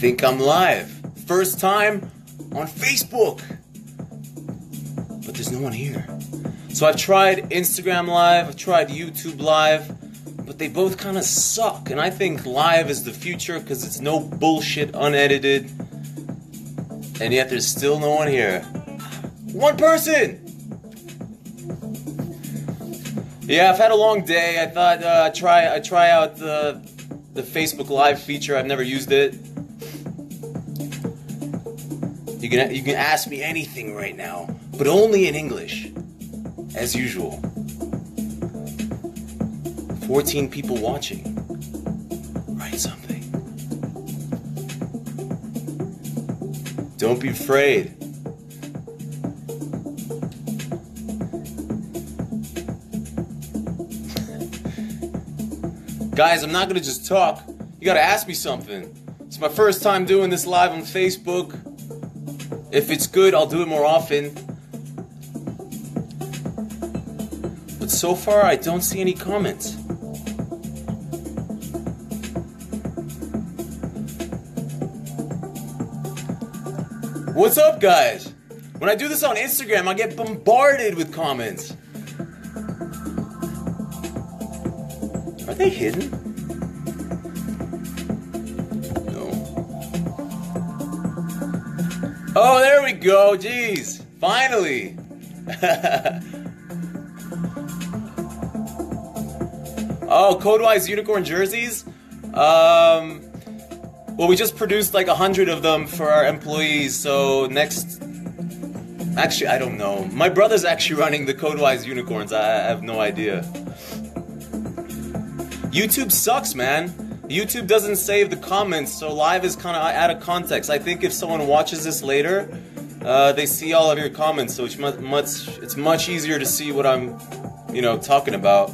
think I'm live. First time on Facebook. But there's no one here. So I've tried Instagram Live, I've tried YouTube Live, but they both kind of suck. And I think live is the future because it's no bullshit, unedited. And yet there's still no one here. One person! Yeah, I've had a long day. I thought I'd try out the Facebook Live feature. I've never used it. You can ask me anything right now, but only in English, as usual. 14 people watching. Write something. Don't be afraid. Guys, I'm not gonna just talk. You gotta ask me something. It's my first time doing this live on Facebook. If it's good, I'll do it more often. But so far, I don't see any comments. What's up, guys? When I do this on Instagram, I get bombarded with comments. Are they hidden? No. Oh, there we go. Jeez. Finally. Oh, Codewise unicorn jerseys? Well, we just produced like 100 of them for our employees, so next... Actually, I don't know. My brother's actually running the Codewise unicorns. I have no idea. YouTube sucks, man. YouTube doesn't save the comments, so live is kind of out of context. I think if someone watches this later, they see all of your comments, so it's much easier to see what I'm, talking about.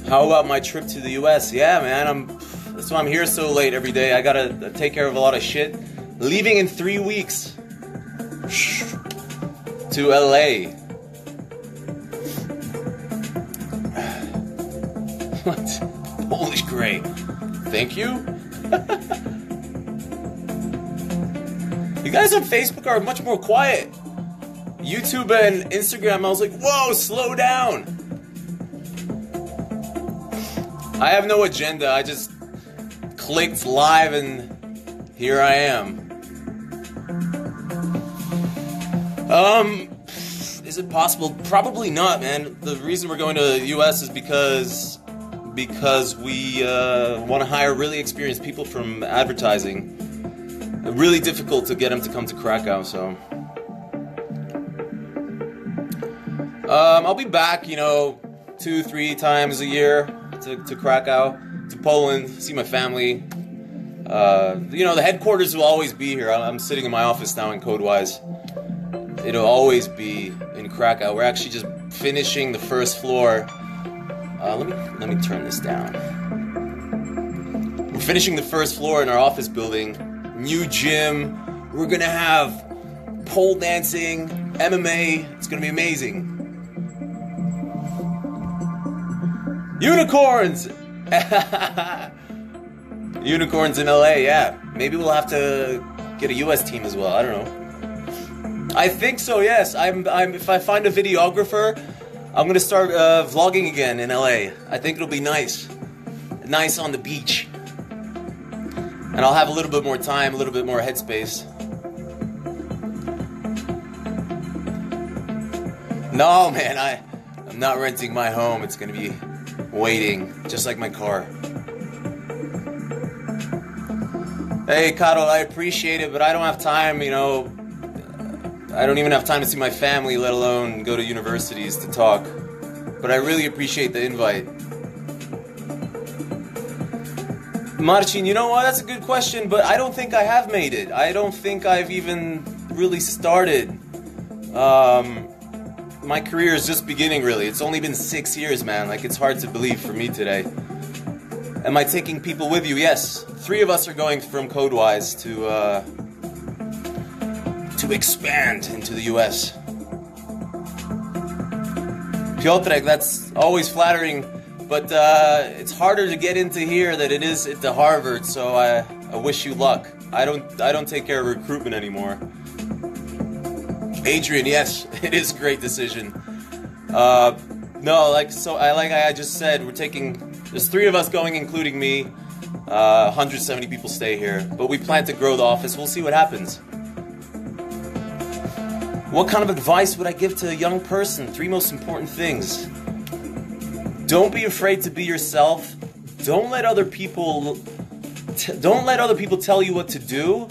How about my trip to the US? Yeah, man, that's why I'm here so late every day. I gotta take care of a lot of shit. Leaving in 3 weeks to LA. What? Polish great. Thank you. You guys on Facebook are much more quiet. YouTube and Instagram, I was like, whoa, slow down. I have no agenda. I just clicked live and here I am. Is it possible? Probably not, man. The reason we're going to the US is because we want to hire really experienced people from advertising. Really difficult to get them to come to Krakow, so... I'll be back, 2-3 times a year to Krakow, to Poland, see my family. The headquarters will always be here. I'm sitting in my office now in Codewise. It'll always be in Krakow. We're actually just finishing the first floor. Let me turn this down. We're finishing the first floor in our office building. New gym. We're gonna have pole dancing, MMA. It's gonna be amazing. Unicorns! Unicorns in LA, yeah. Maybe we'll have to get a US team as well. I don't know. I think so, yes. If I find a videographer, I'm gonna start vlogging again in LA. I think it'll be nice. Nice on the beach. And I'll have a little bit more time, a little bit more headspace. No, man, I'm not renting my home. It's gonna be waiting, just like my car. Hey, Carol, I appreciate it, but I don't have time, I don't even have time to see my family, let alone go to universities to talk. But I really appreciate the invite. Marcin, you know what? That's a good question, but I don't think I have made it. I don't think I've even really started. My career is just beginning, really. It's only been 6 years, man. Like, it's hard to believe for me today. Am I taking people with you? Yes. 3 of us are going from Codewise to expand into the US. Piotrek, that's always flattering But it's harder to get into here than it is into Harvard, so I wish you luck. I don't take care of recruitment anymore. Adrian, yes, it is a great decision. No, like I just said, there's 3 of us going, including me. 170 people stay here, but we plan to grow the office. We'll see what happens. What kind of advice would I give to a young person? 3 most important things. Don't be afraid to be yourself. Don't let other people tell you what to do.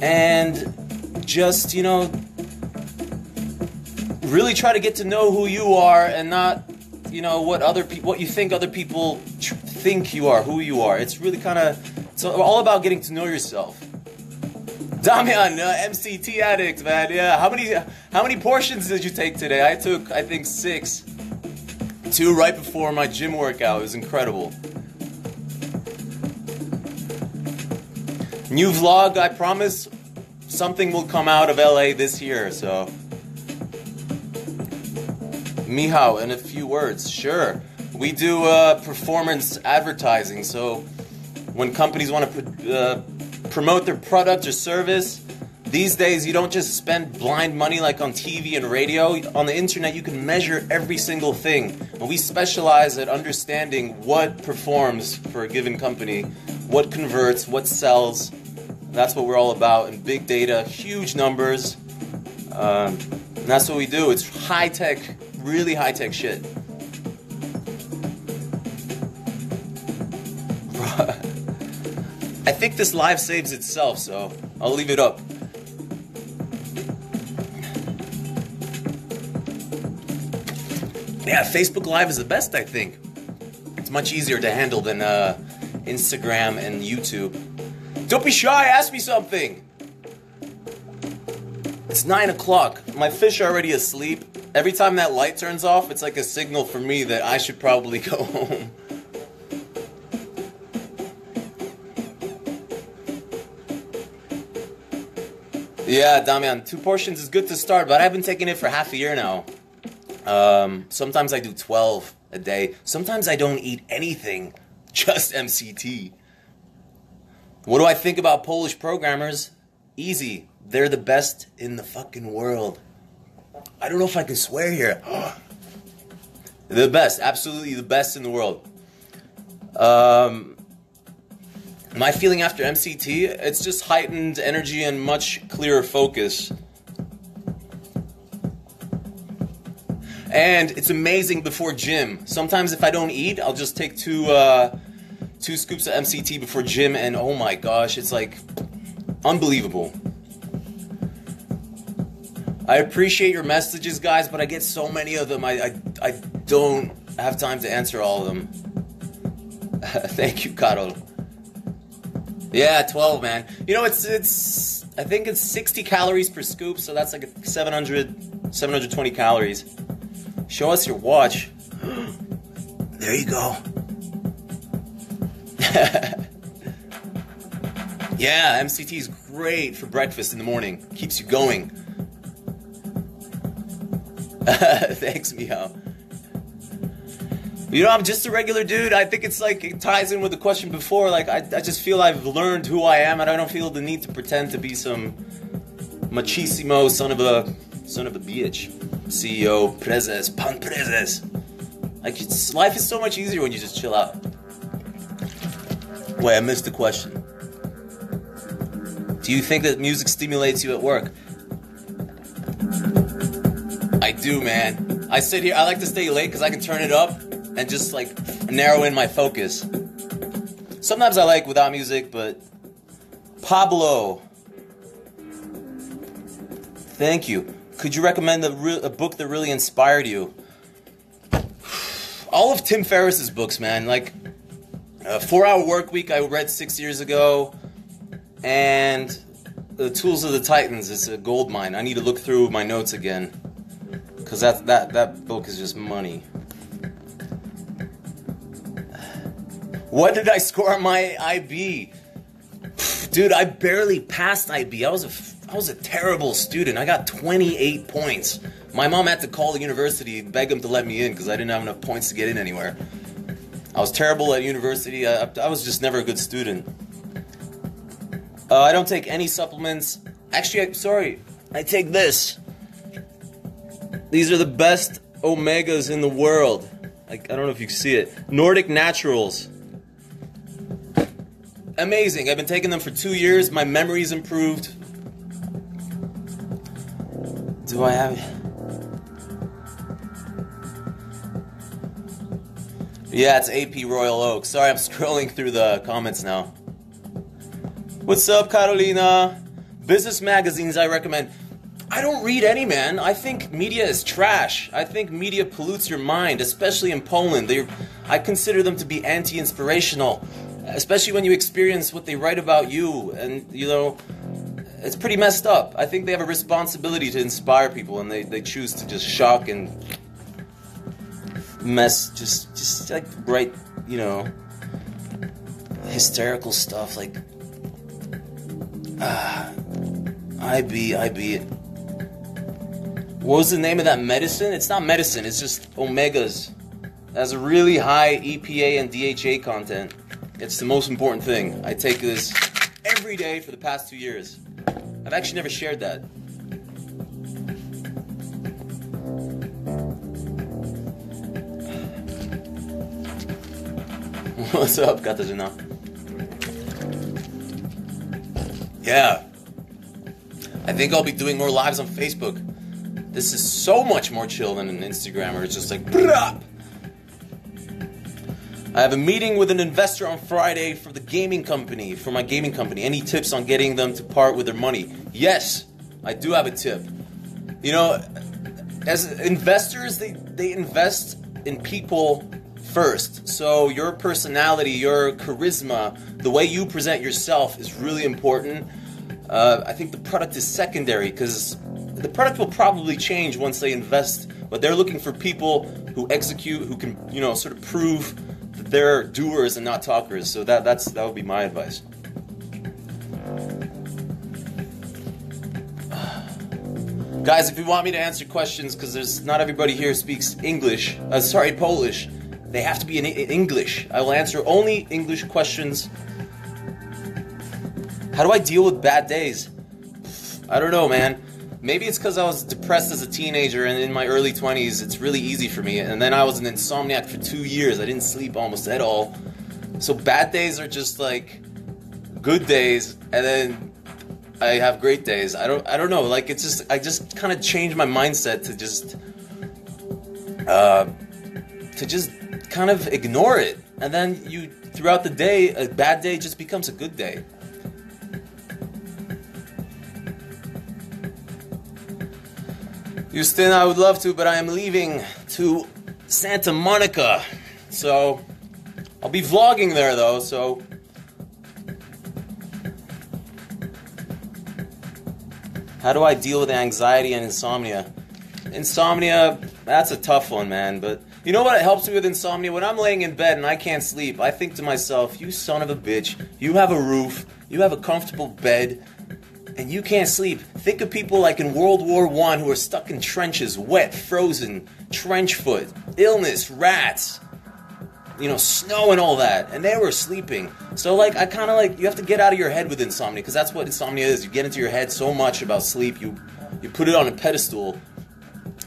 And just, really try to get to know who you are and not, what you think other people think you are, who you are. It's really it's all about getting to know yourself. Damian, MCT addict, man. Yeah, how many portions did you take today? I took, I think, 6. 2 right before my gym workout. It was incredible. New vlog, I promise. Something will come out of LA this year, so. Mihao, in a few words, sure. We do performance advertising, so when companies want to promote their product or service, these days you don't just spend blind money like on TV and radio. On the internet you can measure every single thing. And we specialize at understanding what performs for a given company, what converts, what sells. That's what we're all about. And big data, huge numbers. And that's what we do. It's high tech, really high tech shit. I think this live saves itself, so I'll leave it up. Yeah, Facebook Live is the best, I think. It's much easier to handle than Instagram and YouTube. Don't be shy, ask me something. It's 9 o'clock. My fish are already asleep. Every time that light turns off, it's like a signal for me that I should probably go home. Yeah, Damian, 2 portions is good to start, but I've been taking it for half a year now. Sometimes I do 12 a day. Sometimes I don't eat anything, just MCT. What do I think about Polish programmers? Easy. They're the best in the fucking world. I don't know if I can swear here. They're the best, absolutely the best in the world. My feeling after MCT, it's just heightened energy and much clearer focus. And it's amazing before gym. Sometimes if I don't eat, I'll just take 2 scoops of MCT before gym, and oh my gosh, it's like unbelievable. I appreciate your messages, guys, but I get so many of them, I don't have time to answer all of them. Thank you, Carol. Yeah, 12, man. You know, it's I think it's 60 calories per scoop, so that's like 720 calories. Show us your watch. There you go. Yeah, MCT is great for breakfast in the morning. Keeps you going. Thanks, Meow. You know, I'm just a regular dude. I think it's like, it ties in with the question before. Like, I just feel I've learned who I am, and I don't feel the need to pretend to be some machismo son of a bitch. CEO, prezes, pan prezes. Like, life is so much easier when you just chill out. Wait, I missed the question. Do you think that music stimulates you at work? I do, man. I sit here, I like to stay late because I can turn it up and just like narrow in my focus. Sometimes I like without music, but Pablo, thank you. Could you recommend a book that really inspired you? All of Tim Ferriss's books, man. Like 4-Hour Workweek I read 6 years ago, and The Tools of the Titans. It's a gold mine. I need to look through my notes again, because that book is just money. What did I score on my IB? Dude, I barely passed IB. I was a terrible student. I got 28 points. My mom had to call the university, beg them to let me in because I didn't have enough points to get in anywhere. I was terrible at university. I was just never a good student. I don't take any supplements. Actually, sorry, I take this. These are the best omegas in the world. I don't know if you can see it. Nordic Naturals. Amazing. I've been taking them for 2 years. My memory's improved. Do I have it? Yeah, it's AP Royal Oak. Sorry, I'm scrolling through the comments now. What's up, Carolina? Business magazines I recommend. I don't read any, man. I think media is trash. I think media pollutes your mind, especially in Poland. I consider them to be anti-inspirational, especially when you experience what they write about you. And, you know, it's pretty messed up. I think they have a responsibility to inspire people, and they choose to just shock and mess, just like write, you know, hysterical stuff like, I be it. What was the name of that medicine? It's not medicine, it's just omegas. It has a really high EPA and DHA content. It's the most important thing. I take this every day for the past 2 years. I've actually never shared that. What's up, Katarzyna? Yeah. I think I'll be doing more lives on Facebook. This is so much more chill than an Instagram where it's just like, brah! I have a meeting with an investor on Friday for the gaming company, for my gaming company. Any tips on getting them to part with their money? Yes, I do have a tip. You know, as investors, they invest in people first. So your personality, your charisma, the way you present yourself is really important. I think the product is secondary because the product will probably change once they invest, but they're looking for people who execute, who can, you know, sort of prove that they're doers and not talkers. So that would be my advice. Guys, if you want me to answer questions, because not everybody here speaks English, Polish, they have to be in English. I will answer only English questions. How do I deal with bad days? I don't know, man. Maybe it's because I was depressed as a teenager and in my early 20s, it's really easy for me. And then I was an insomniac for 2 years. I didn't sleep almost at all. So bad days are just like good days, and then I have great days. I don't know. Like I just kind of changed my mindset to just kind of ignore it. And then throughout the day, a bad day just becomes a good day. Houston, I would love to, but I am leaving to Santa Monica. So, I'll be vlogging there though, so. How do I deal with anxiety and insomnia? Insomnia, that's a tough one, man, but you know what helps me with insomnia? When I'm laying in bed and I can't sleep, I think to myself, you son of a bitch, you have a roof, you have a comfortable bed, and you can't sleep. Think of people like in World War I who are stuck in trenches, wet, frozen, trench foot, illness, rats, you know, snow and all that, and they were sleeping. So like, I kind of like, you have to get out of your head with insomnia, because that's what insomnia is. You get into your head so much about sleep, you put it on a pedestal.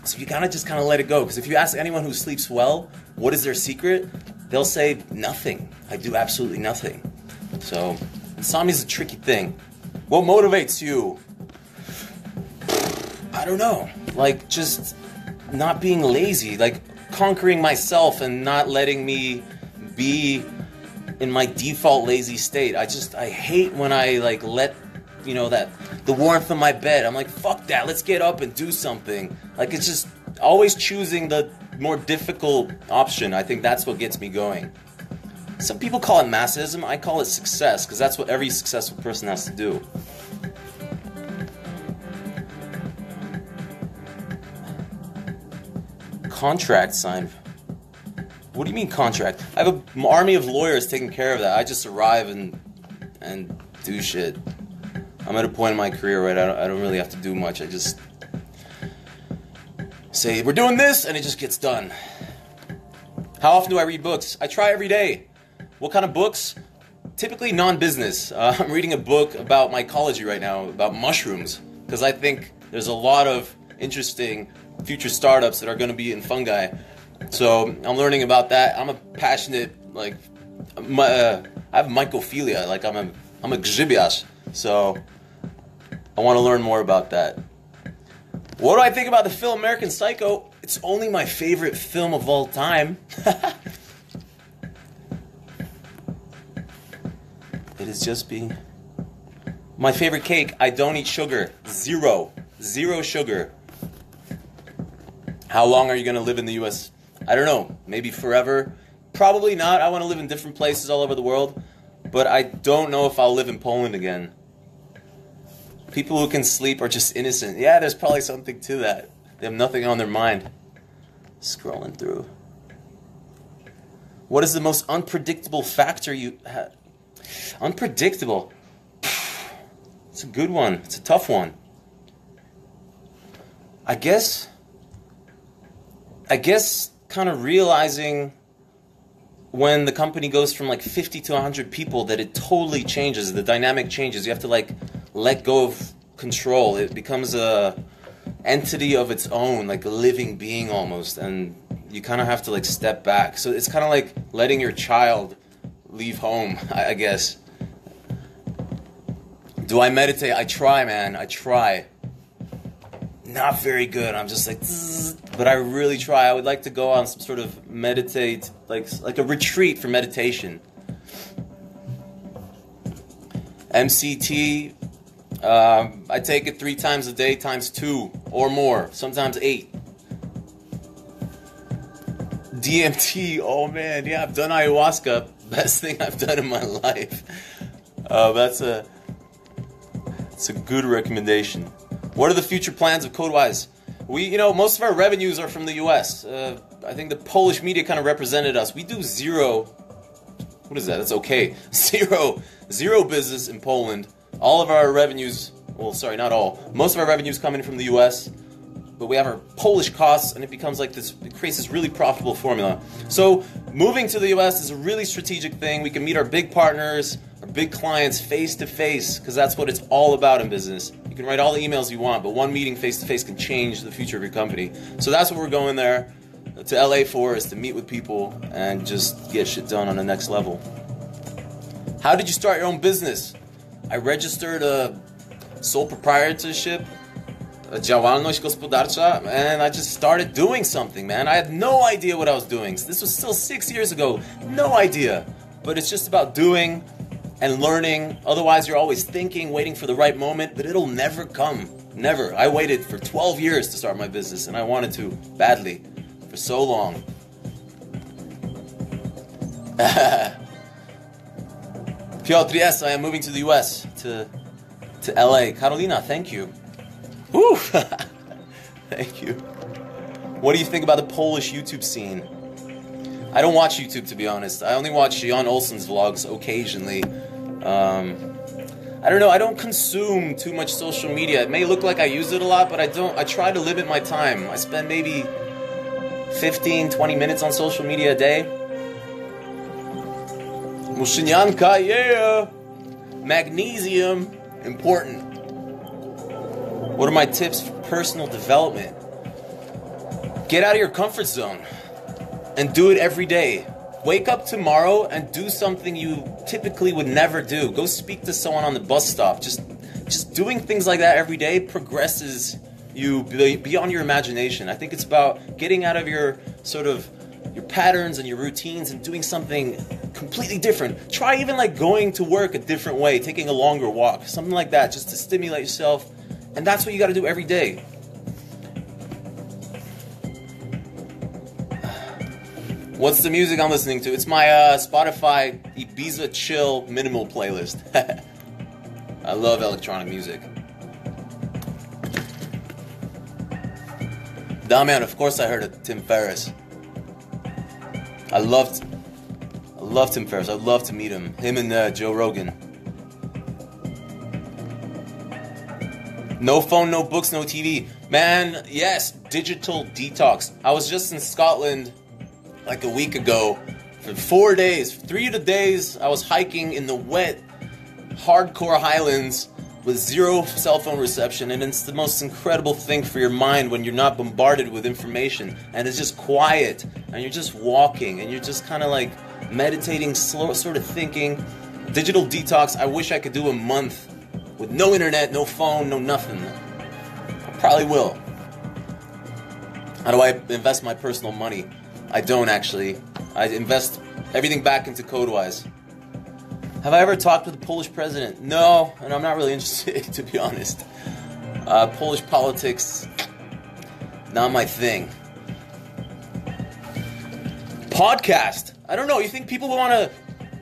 So you gotta just kind of let it go, because if you ask anyone who sleeps well, what is their secret? They'll say, nothing. I do absolutely nothing. So, insomnia is a tricky thing. What motivates you? I don't know. Like, just not being lazy. Like, conquering myself and not letting me be in my default lazy state. I hate when I, like, let, you know, the warmth of my bed. I'm like, fuck that. Let's get up and do something. Like, it's just always choosing the more difficult option. I think that's what gets me going. Some people call it masochism. I call it success, because that's what every successful person has to do. Contract sign. What do you mean contract? I have an army of lawyers taking care of that. I just arrive and do shit. I'm at a point in my career where I don't really have to do much. say, we're doing this, and it just gets done. How often do I read books? I try every day. What kind of books? Typically non-business. I'm reading a book about mycology right now, about mushrooms, because I think there's a lot of interesting future startups that are going to be in fungi. So I'm learning about that. I'm a passionate, like, I have mycophilia, like I'm a grzybiarz. So I want to learn more about that. What do I think about the film American Psycho? It's only my favorite film of all time. It is just being my favorite cake. I don't eat sugar. Zero sugar. How long are you going to live in the US? I don't know. Maybe forever. Probably not. I want to live in different places all over the world. But I don't know if I'll live in Poland again. People who can sleep are just innocent. Yeah, there's probably something to that. They have nothing on their mind. Scrolling through. What is the most unpredictable factor you have? Unpredictable. It's a good one. It's a tough one. I guess kind of realizing when the company goes from like 50 to 100 people that it totally changes. The dynamic changes. You have to like let go of control. It becomes a entity of its own, like a living being almost, and you kind of have to like step back. So it's kind of like letting your child leave home, I guess. Do I meditate? I try, man. I try. Not very good. I'm just like, but I really try. I would like to go on some sort of meditate, like a retreat for meditation. MCT, I take it 3 times a day times 2 or more, sometimes 8. DMT, oh man, yeah, I've done ayahuasca. Best thing I've done in my life. That's a good recommendation. What are the future plans of Codewise? Most of our revenues are from the US. I think the Polish media kind of represented us. We do zero. What is that? That's okay. Zero business in Poland. All of our revenues, well, sorry, not all. Most of our revenues come in from the US, but we have our Polish costs, and it becomes like this, it creates this really profitable formula. So moving to the US is a really strategic thing. We can meet our big partners, our big clients face to face, because that's what it's all about in business. You can write all the emails you want, but one meeting face to face can change the future of your company. So that's what we're going there to LA for, is to meet with people and just get shit done on the next level. How did you start your own business? I registered a sole proprietorship, a działalność gospodarcza, and I just started doing something, man. I had no idea what I was doing. This was still 6 years ago. No idea. But it's just about doing and learning. Otherwise, you're always thinking, waiting for the right moment, but it'll never come. Never. I waited for 12 years to start my business, and I wanted to badly for so long. Piotr, yes, I am moving to the US, to LA. Carolina, thank you. Woo! Thank you. What do you think about the Polish YouTube scene? I don't watch YouTube, to be honest. I only watch Jan Olsen's vlogs occasionally. I don't know, I don't consume too much social media. It may look like I use it a lot, but I don't. I try to limit my time. I spend maybe 15, 20 minutes on social media a day. Mushinyanka, yeah! Magnesium, important. What are my tips for personal development? Get out of your comfort zone and do it every day. Wake up tomorrow and do something you typically would never do. Go speak to someone on the bus stop. Just doing things like that every day progresses you beyond your imagination. I think it's about getting out of your your patterns and your routines and doing something completely different. Try even like going to work a different way, taking a longer walk, something like that, just to stimulate yourself. And that's what you got to do every day. What's the music I'm listening to? It's my Spotify Ibiza Chill Minimal playlist. I love electronic music. Damian, of course I heard of Tim Ferriss. I love Tim Ferriss. I'd love to meet him. Him and Joe Rogan. No phone, no books, no TV. Man, yes, digital detox. I was just in Scotland like a week ago for 4 days. 3 of the days I was hiking in the wet, hardcore highlands with zero cell phone reception, and it's the most incredible thing for your mind when you're not bombarded with information and it's just quiet and you're just walking and you're just kind of like meditating, slow, sort of thinking. Digital detox, I wish I could do a month with no internet, no phone, no nothing. I probably will. How do I invest my personal money? I don't actually. I invest everything back into Codewise. Have I ever talked with the Polish president? No, and I'm not really interested, to be honest. Polish politics, not my thing. Podcast. I don't know. You think people want to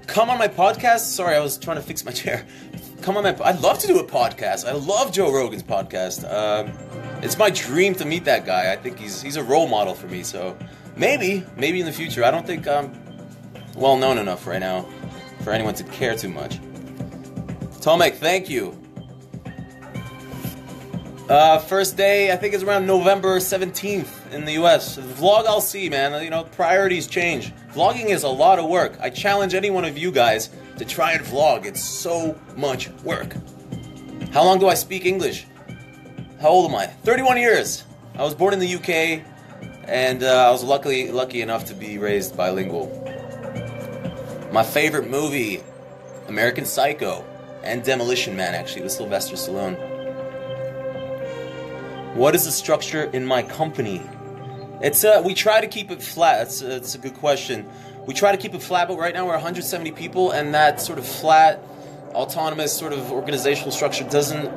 come on my podcast? Sorry, I was trying to fix my chair. Come on my... I'd love to do a podcast. I love Joe Rogan's podcast. It's my dream to meet that guy. I think he's a role model for me, so maybe in the future. I don't think I'm well known enough right now for anyone to care too much. Tomek, thank you. First day, I think it's around November 17th in the US. The vlog I'll see, man. You know, priorities change. Vlogging is a lot of work. I challenge any one of you guys to try and vlog. It's so much work. How long do I speak English? How old am I? 31 years. I was born in the UK, and I was lucky enough to be raised bilingual. My favorite movie, American Psycho, and Demolition Man, actually, with Sylvester Stallone. What is the structure in my company? It's we try to keep it flat. It's a good question. We try to keep it flat, but right now we're 170 people, and that sort of flat, autonomous sort of organizational structure doesn't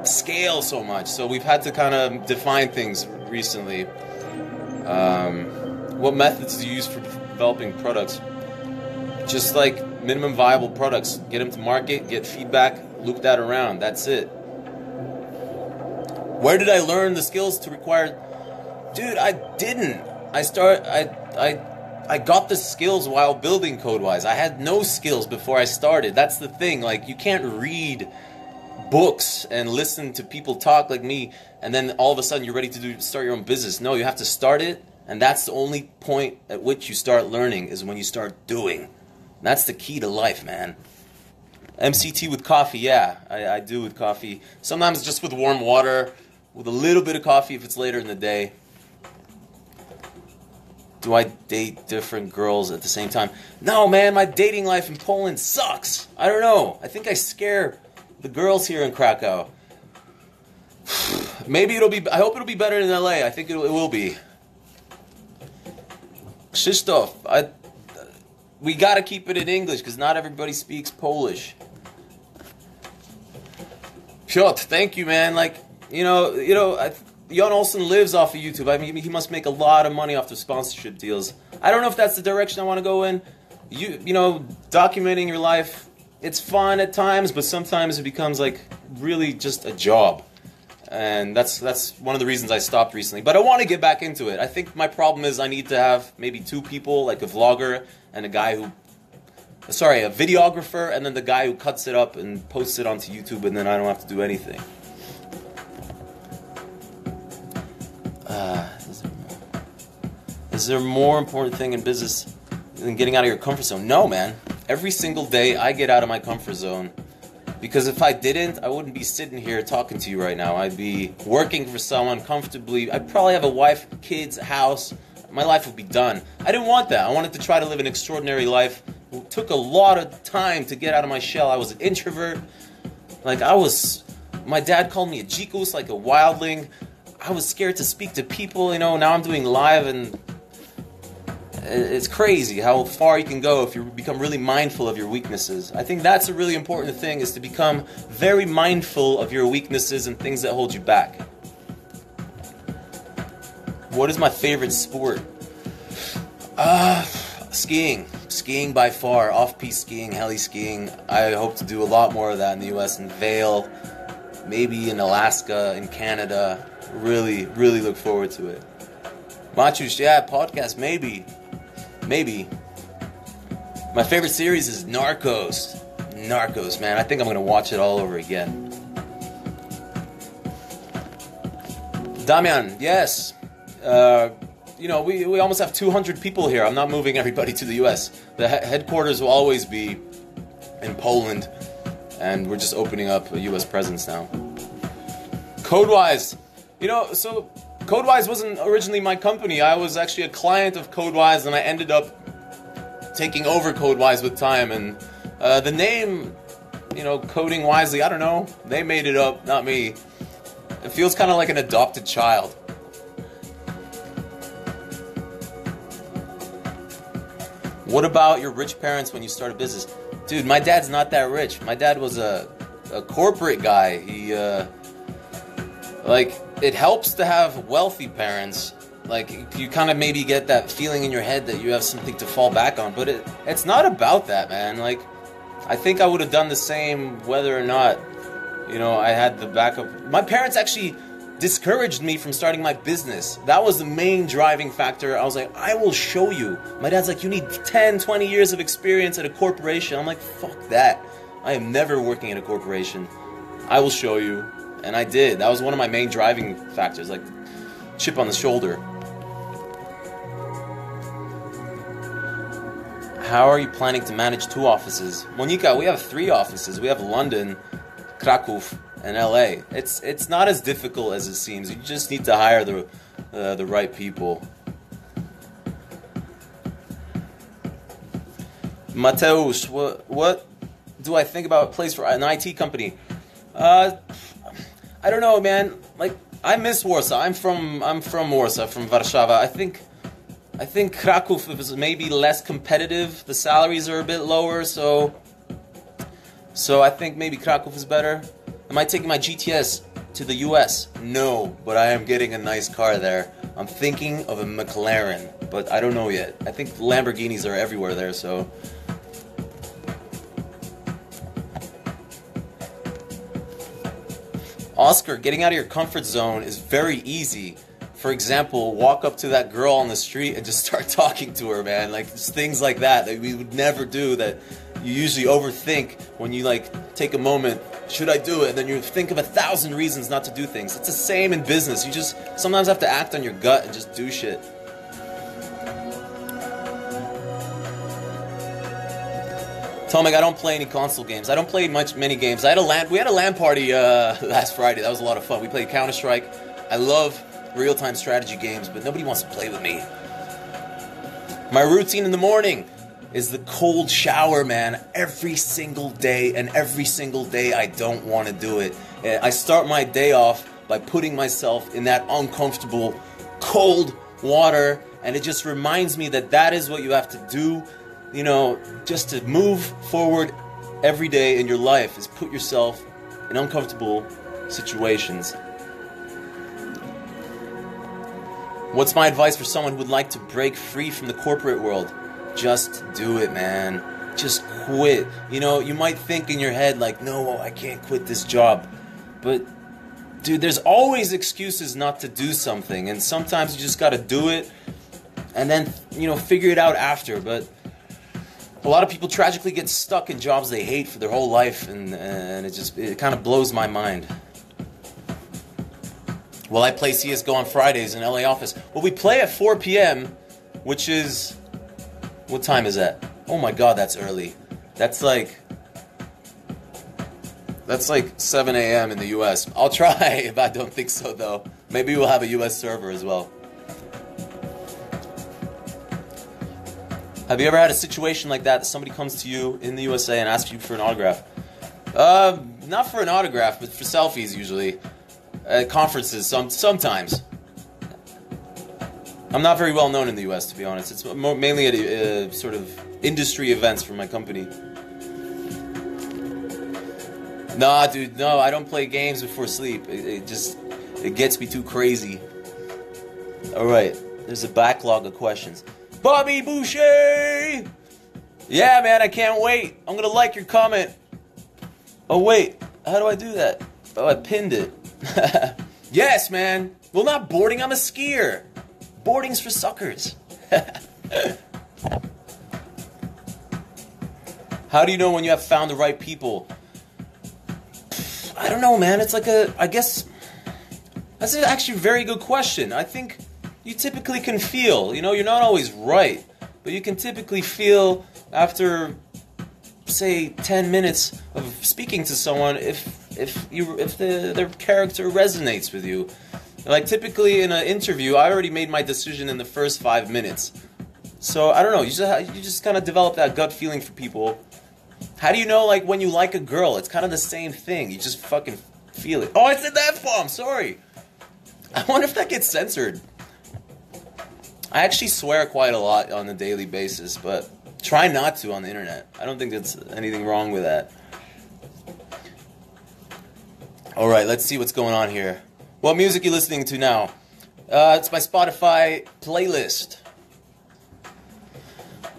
scale so much. So we've had to kind of define things recently. What methods do you use for developing products? Just like minimum viable products. Get them to market, get feedback, loop that around. That's it. Where did I learn the skills to require? Dude, I didn't. I got the skills while building Codewise. I had no skills before I started. That's the thing. Like, you can't read books and listen to people talk like me and then all of a sudden you're ready to start your own business. No, you have to start it, and that's the only point at which you start learning, is when you start doing. That's the key to life, man. MCT with coffee, yeah, I do with coffee. Sometimes just with warm water, with a little bit of coffee if it's later in the day. Do I date different girls at the same time? No, man, my dating life in Poland sucks. I don't know. I think I scare the girls here in Krakow. Maybe it'll be... I hope it'll be better in LA. I think it will be. Krzysztof, we gotta keep it in English because not everybody speaks Polish. Piotr, thank you, man. Like, you know, Jan Olsen lives off of YouTube. I mean, he must make a lot of money off the sponsorship deals. I don't know if that's the direction I want to go in. You know, documenting your life, it's fun at times, but sometimes it becomes like really just a job. And that's one of the reasons I stopped recently. But I want to get back into it. I think my problem is I need to have maybe two people, like a vlogger and a guy who... Sorry, a videographer, and then the guy who cuts it up and posts it onto YouTube, and then I don't have to do anything. Is there a more important thing in business than getting out of your comfort zone? No, man. Every single day I get out of my comfort zone. Because if I didn't, I wouldn't be sitting here talking to you right now. I'd be working for someone comfortably. I'd probably have a wife, kids, a house. My life would be done. I didn't want that. I wanted to try to live an extraordinary life. It took a lot of time to get out of my shell. I was an introvert. Like, my dad called me a jikus, like a wildling. I was scared to speak to people, you know. Now I'm doing live, and it's crazy how far you can go if you become really mindful of your weaknesses. I think that's a really important thing, is to become very mindful of your weaknesses and things that hold you back. What is my favorite sport? Skiing. Skiing by far. Off-piste skiing, heli skiing. I hope to do a lot more of that in the US, in Vail, maybe in Alaska, in Canada. Really, really look forward to it. Machush, yeah, podcast, maybe. Maybe. My favorite series is Narcos. Narcos, man. I think I'm going to watch it all over again. Damian, yes. You know, we almost have 200 people here. I'm not moving everybody to the US. The headquarters will always be in Poland, and we're just opening up a US presence now. Codewise, you know, so Codewise wasn't originally my company. I was actually a client of Codewise, and I ended up taking over Codewise with time. And the name, you know, Coding Wisely, I don't know. They made it up, not me. It feels kind of like an adopted child. What about your rich parents when you start a business? Dude, my dad's not that rich. My dad was a corporate guy. He, like, it helps to have wealthy parents. Like, you kind of maybe get that feeling in your head that you have something to fall back on. But it's not about that, man. Like, I think I would have done the same whether or not, you know, I had the backup. My parents actually discouraged me from starting my business. That was the main driving factor. I was like, I will show you. My dad's like, you need 10, 20 years of experience at a corporation. I'm like, fuck that. I am never working at a corporation. I will show you. And I did. That was one of my main driving factors, like chip on the shoulder. How are you planning to manage 2 offices? Monika, we have 3 offices. We have London, Kraków, and LA. It's not as difficult as it seems. You just need to hire the right people. Mateusz, what do I think about a place for an IT company? I don't know, man. Like, I miss Warsaw. I'm from Warsaw, from Warszawa. I think Kraków is maybe less competitive. The salaries are a bit lower, so I think maybe Kraków is better. Am I taking my GTS to the US? No, but I am getting a nice car there. I'm thinking of a McLaren, but I don't know yet. I think Lamborghinis are everywhere there, so. Oscar, getting out of your comfort zone is very easy. For example, walk up to that girl on the street and just start talking to her, man. Like, just things like that we would never do, that you usually overthink when you, like, take a moment. Should I do it? And then you think of 1,000 reasons not to do things. It's the same in business. You just sometimes have to act on your gut and just do shit. Tomek, I don't play any console games. I don't play many games. We had a LAN party last Friday. That was a lot of fun. We played Counter-Strike. I love real-time strategy games, but nobody wants to play with me. My routine in the morning is the cold shower, man, every single day, and every single day I don't want to do it. I start my day off by putting myself in that uncomfortable, cold water, and it just reminds me that is what you have to do, you know, just to move forward every day in your life, is put yourself in uncomfortable situations. What's my advice for someone who would like to break free from the corporate world? Just do it, man. Just quit. You know, you might think in your head like, no, I can't quit this job. But, dude, there's always excuses not to do something. And sometimes you just got to do it and then, you know, figure it out after. But a lot of people tragically get stuck in jobs they hate for their whole life. And it kind of blows my mind. Well, I play CSGO on Fridays in LA office. Well, we play at 4 p.m., which is... What time is that? Oh my god, that's early. That's like 7 a.m. in the US. I'll try if I don't think so, though. Maybe we'll have a US server as well. Have you ever had a situation like that somebody comes to you in the USA and asks you for an autograph? Not for an autograph, but for selfies usually. At conferences, sometimes. I'm not very well known in the US, to be honest. It's mainly at sort of industry events for my company. Nah, dude, no, I don't play games before sleep. It gets me too crazy. Alright, there's a backlog of questions. Bobby Boucher! Yeah, man, I can't wait. I'm gonna like your comment. Oh, wait, how do I do that? Oh, I pinned it. Yes, man. Well, not boarding, I'm a skier. Boarding's for suckers. How do you know when you have found the right people? I don't know, man. It's like I guess That's actually a very good question. I think you typically can feel, you know, you're not always right, but you can typically feel after, say, 10 minutes of speaking to someone if their character resonates with you. Like typically in an interview, I already made my decision in the first 5 minutes. So I don't know, you just kind of develop that gut feeling for people. How do you know, like, when you like a girl? It's kind of the same thing. You just fucking feel it. Oh, I said the F-bomb, sorry. I wonder if that gets censored. I actually swear quite a lot on a daily basis, but try not to on the internet. I don't think there's anything wrong with that. Alright, let's see what's going on here. What music are you listening to now? It's my Spotify playlist.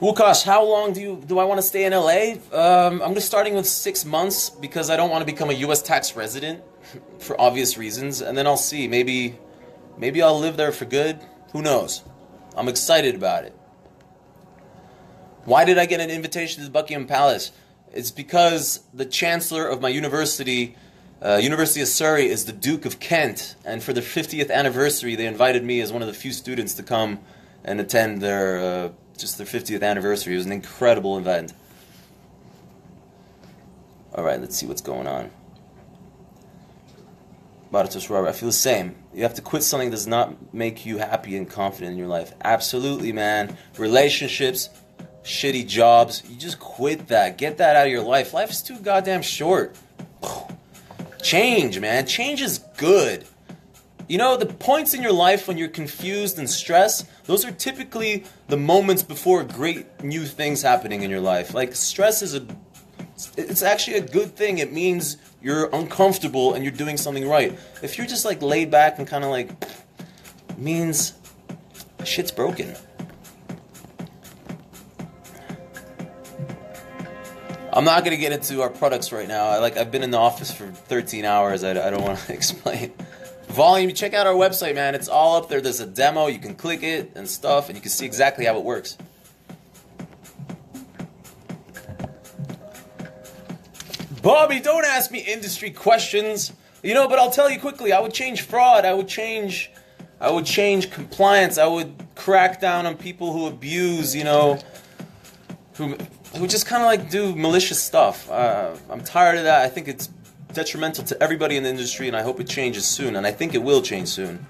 Łukasz, how long do I want to stay in LA? I'm just starting with 6 months because I don't want to become a US tax resident for obvious reasons, and then I'll see. Maybe I'll live there for good. Who knows? I'm excited about it. Why did I get an invitation to the Buckingham Palace? It's because the chancellor of my university, University of Surrey, is the Duke of Kent, and for their 50th anniversary, they invited me as one of the few students to come and attend their 50th anniversary. It was an incredible event. Alright, let's see what's going on. Bartosz Robert, I feel the same. You have to quit something that does not make you happy and confident in your life. Absolutely, man. Relationships, shitty jobs, you just quit that. Get that out of your life. Life is too goddamn short. Change, man. Change is good. You know, the points in your life when you're confused and stressed, those are typically the moments before great new things happening in your life. Like, stress is it's actually a good thing. It means you're uncomfortable and you're doing something right. If you're just like laid back and kind of like, it means shit's broken. I'm not going to get into our products right now. I've been in the office for 13 hours. I don't want to explain. Volume, you check out our website, man. It's all up there. There's a demo. You can click it and stuff, and you can see exactly how it works. Bobby, don't ask me industry questions. You know, but I'll tell you quickly. I would change fraud. I would change compliance. I would crack down on people who abuse, you know, who just kind of like do malicious stuff. I'm tired of that. I think it's detrimental to everybody in the industry, and I hope it changes soon, and I think it will change soon.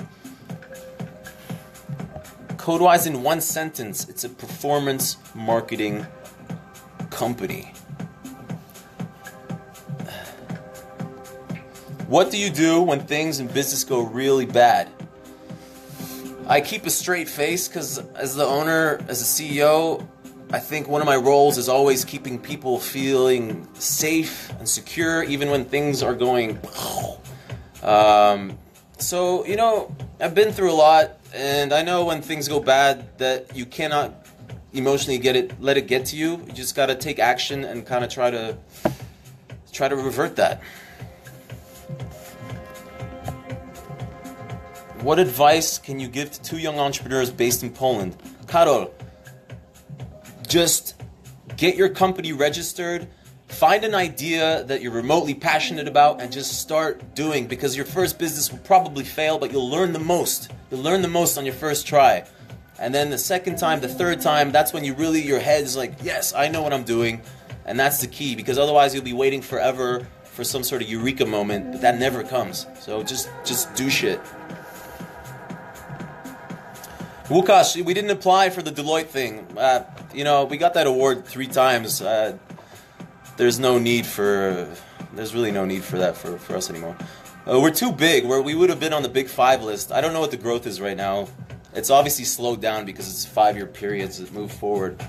Code-wise, in one sentence, it's a performance marketing company. What do you do when things in business go really bad? I keep a straight face because as the owner, as a CEO, I think one of my roles is always keeping people feeling safe and secure even when things are going. So, you know, I've been through a lot, and I know when things go bad that you cannot emotionally let it get to you. You just got to take action and kind of try to revert that. What advice can you give to two young entrepreneurs based in Poland? Karol, just get your company registered, find an idea that you're remotely passionate about, and just start doing, because your first business will probably fail, but you'll learn the most. You'll learn the most on your first try. And then the second time, the third time, that's when your head's like, yes, I know what I'm doing. And that's the key, because otherwise you'll be waiting forever for some sort of eureka moment, but that never comes. So just do shit. Łukasz, we didn't apply for the Deloitte thing. You know, we got that award 3 times. There's really no need for that for us anymore. We're too big. We would have been on the big 5 list. I don't know what the growth is right now. It's obviously slowed down because it's 5-year periods that move forward.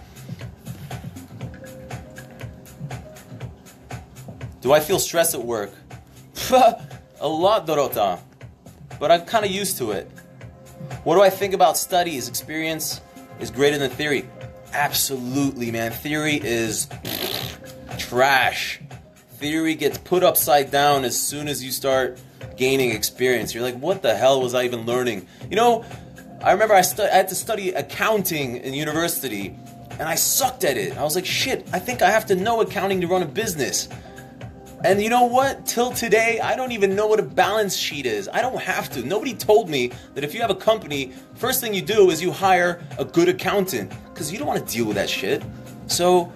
Do I feel stress at work? A lot, Dorota. But I'm kind of used to it. What do I think about studies? Experience is greater than theory. Absolutely, man. Theory is trash. Theory gets put upside down as soon as you start gaining experience. You're like, what the hell was I even learning? You know, I remember I had to study accounting in university, and I sucked at it. I was like, shit, I think I have to know accounting to run a business. And you know what? Till today, I don't even know what a balance sheet is. I don't have to. Nobody told me that if you have a company, first thing you do is you hire a good accountant, because you don't want to deal with that shit. So,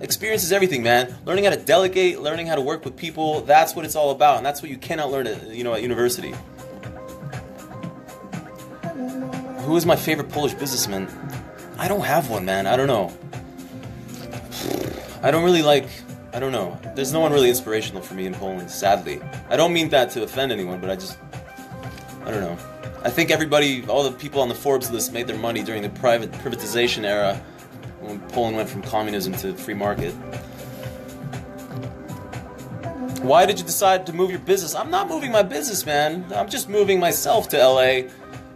experience is everything, man. Learning how to delegate, learning how to work with people, that's what it's all about, and that's what you cannot learn at university. Who is my favorite Polish businessman? I don't have one, man. I don't know. I don't know. There's no one really inspirational for me in Poland, sadly. I don't mean that to offend anyone, but I don't know. I think all the people on the Forbes list made their money during the privatization era when Poland went from communism to free market. Why did you decide to move your business? I'm not moving my business, man. I'm just moving myself to LA.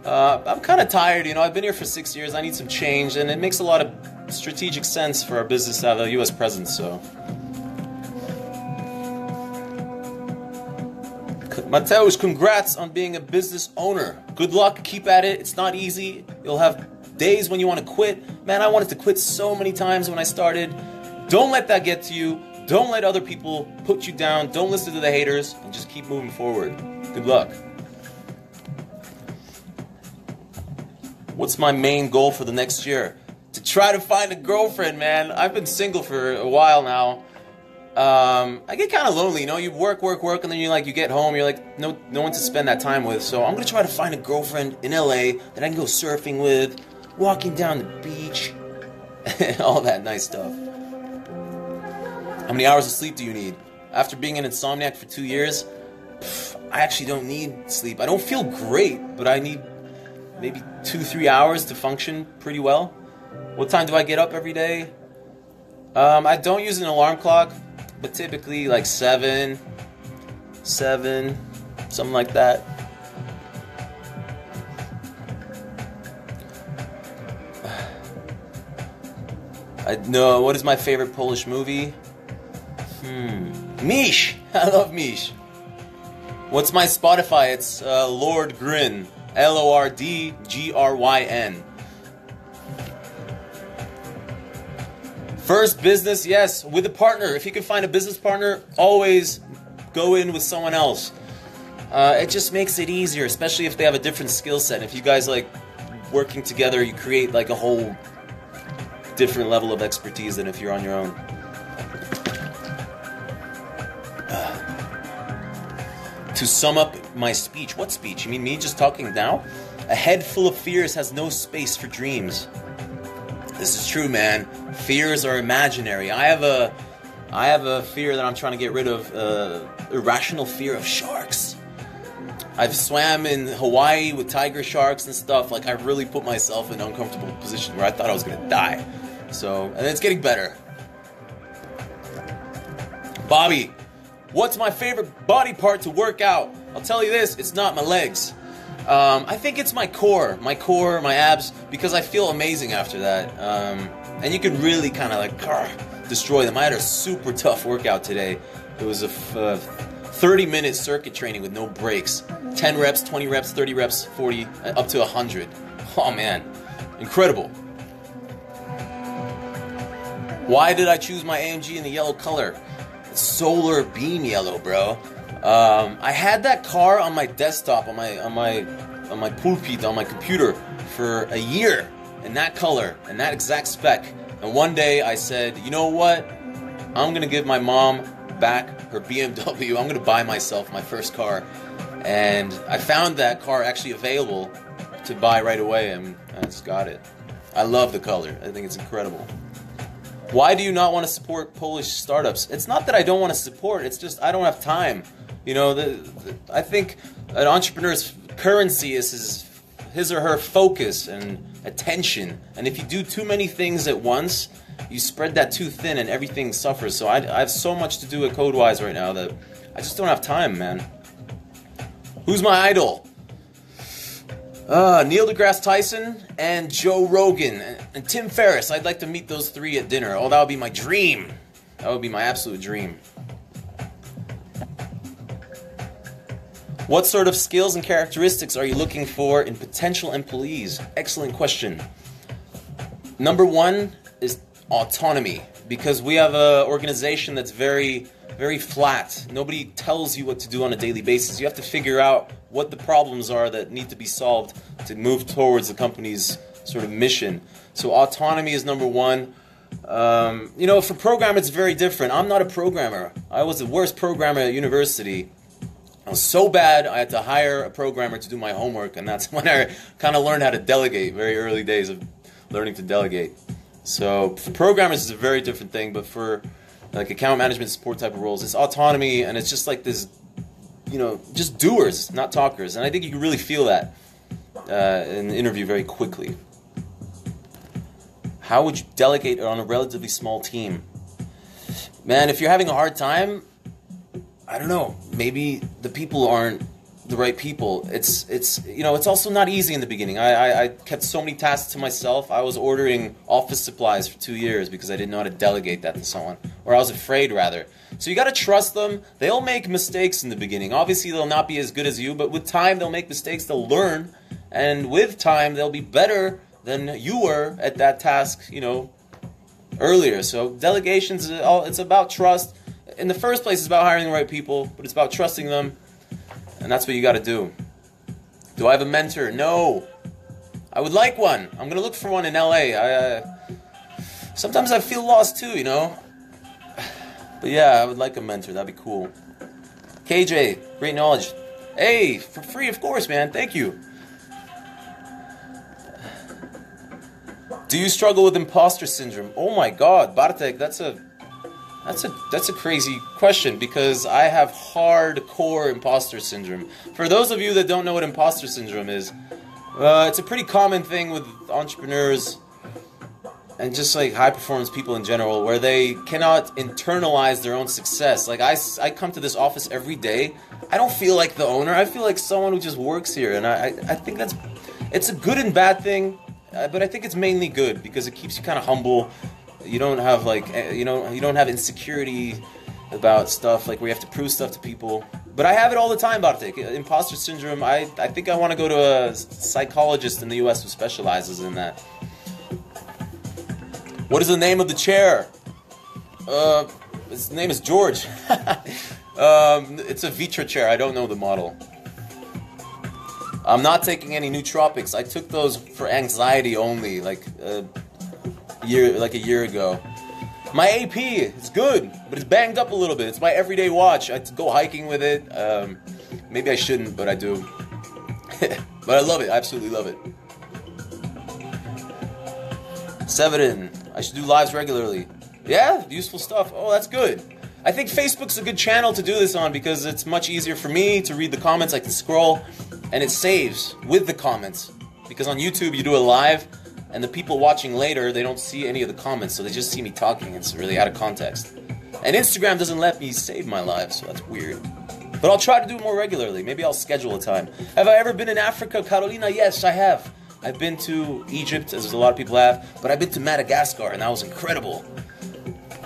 I'm kind of tired, I've been here for 6 years. I need some change, and it makes a lot of strategic sense for our business to have a U.S. presence, so. Mateusz, congrats on being a business owner. Good luck, keep at it. It's not easy. You'll have days when you want to quit. Man, I wanted to quit so many times when I started. Don't let that get to you. Don't let other people put you down. Don't listen to the haters, and just keep moving forward. Good luck. What's my main goal for the next year? To try to find a girlfriend, man. I've been single for a while now. I get kind of lonely, you work, and then you get home, you're like, no one to spend that time with. So I'm going to try to find a girlfriend in LA that I can go surfing with, walking down the beach, all that nice stuff. How many hours of sleep do you need? After being an insomniac for 2 years, I actually don't need sleep. I don't feel great, but I need maybe 2-3 hours to function pretty well. What time do I get up every day? I don't use an alarm clock, but typically like 7, something like that. What is my favorite Polish movie? Mish! I love Mish. What's my Spotify? It's Lord Gryn. LORDGRYN. First business, yes, with a partner. If you can find a business partner, always go in with someone else. It just makes it easier, especially if they have a different skill set. If you guys like working together, you create like a whole different level of expertise than if you're on your own. To sum up my speech, what speech? You mean me just talking now? A head full of fears has no space for dreams. This is true, man. Fears are imaginary. I have a fear that I'm trying to get rid of, irrational fear of sharks. I've swam in Hawaii with tiger sharks and stuff. Like, I've really put myself in an uncomfortable position where I thought I was gonna die. So, and it's getting better. Bobby, what's my favorite body part to work out? I'll tell you this, it's not my legs. I think it's my core, my abs, because I feel amazing after that. And you can really kind of like destroy them. I had a super tough workout today. It was a 30-minute circuit training with no breaks. 10 reps, 20 reps, 30 reps, 40, up to 100. Oh man, incredible. Why did I choose my AMG in the yellow color? It's solar beam yellow, bro. I had that car on my desktop, on my pulpit, on my computer for a year in that color and that exact spec. And one day I said, you know what? I'm gonna give my mom back her BMW. I'm gonna buy myself my first car. And I found that car actually available to buy right away, and I just got it. I love the color. I think it's incredible. Why do you not want to support Polish startups? It's not that I don't want to support, it's just I don't have time. I think an entrepreneur's currency is his or her focus and attention. And if you do too many things at once, you spread that too thin and everything suffers. So I have so much to do at Codewise right now that I just don't have time, man. Who's my idol? Neil deGrasse Tyson and Joe Rogan and Tim Ferriss. I'd like to meet those three at dinner. Oh, that would be my dream. That would be my absolute dream. What sort of skills and characteristics are you looking for in potential employees? Excellent question. Number one is autonomy, because we have an organization that's very, very flat. Nobody tells you what to do on a daily basis. You have to figure out what the problems are that need to be solved to move towards the company's sort of mission. So autonomy is number one. You know, for programmers, it's very different. I'm not a programmer. I was the worst programmer at university. I was so bad, I had to hire a programmer to do my homework, and that's when I kind of learned how to delegate, very early days of learning to delegate. So for programmers, it's a very different thing, but for like account management support type of roles, it's autonomy, and it's just like this, you know, just doers, not talkers. And I think you can really feel that in the interview very quickly. How would you delegate on a relatively small team? Man, if you're having a hard time, I don't know, maybe the people aren't the right people. It's you know, it's also not easy in the beginning. I kept so many tasks to myself. I was ordering office supplies for 2 years because I didn't know how to delegate that to someone, or I was afraid rather. So you got to trust them. They'll make mistakes in the beginning. Obviously, they'll not be as good as you, but with time, they'll make mistakes. They'll learn, and with time, they'll be better than you were at that task, you know, earlier. So delegations, it's about trust. In the first place, it's about hiring the right people, but it's about trusting them, and that's what you got to do. Do I have a mentor? No. I would like one. I'm going to look for one in LA. Sometimes I feel lost too, you know. But yeah, I would like a mentor. That'd be cool. KJ, great knowledge. Hey, for free, of course, man. Thank you. Do you struggle with imposter syndrome? Oh my God, Bartek, that's a crazy question, because I have hardcore imposter syndrome. For those of you that don't know what imposter syndrome is, it's a pretty common thing with entrepreneurs and just like high performance people in general, where they cannot internalize their own success. Like I come to this office every day. I don't feel like the owner. I feel like someone who just works here, and I think it's a good and bad thing. But I think it's mainly good because it keeps you kind of humble. You don't have like you don't have insecurity about stuff like where you have to prove stuff to people. But I have it all the time, Bartek. Imposter syndrome. I think I want to go to a psychologist in the U.S. who specializes in that. What is the name of the chair? His name is George. It's a Vitra chair. I don't know the model. I'm not taking any nootropics. I took those for anxiety only, like a year ago. My AP, it's good, but it's banged up a little bit. It's my everyday watch. I go hiking with it. Maybe I shouldn't, but I do. But I love it. I absolutely love it. Severin, I should do lives regularly. Yeah, useful stuff. Oh, that's good. I think Facebook's a good channel to do this on because it's much easier for me to read the comments. I can scroll, and it saves with the comments. Because on YouTube, you do it live, and the people watching later, they don't see any of the comments, so they just see me talking. It's really out of context. And Instagram doesn't let me save my live, so that's weird. But I'll try to do it more regularly. Maybe I'll schedule a time. Have I ever been in Africa, Carolina? Yes, I have. I've been to Egypt, as a lot of people have, but I've been to Madagascar, and that was incredible.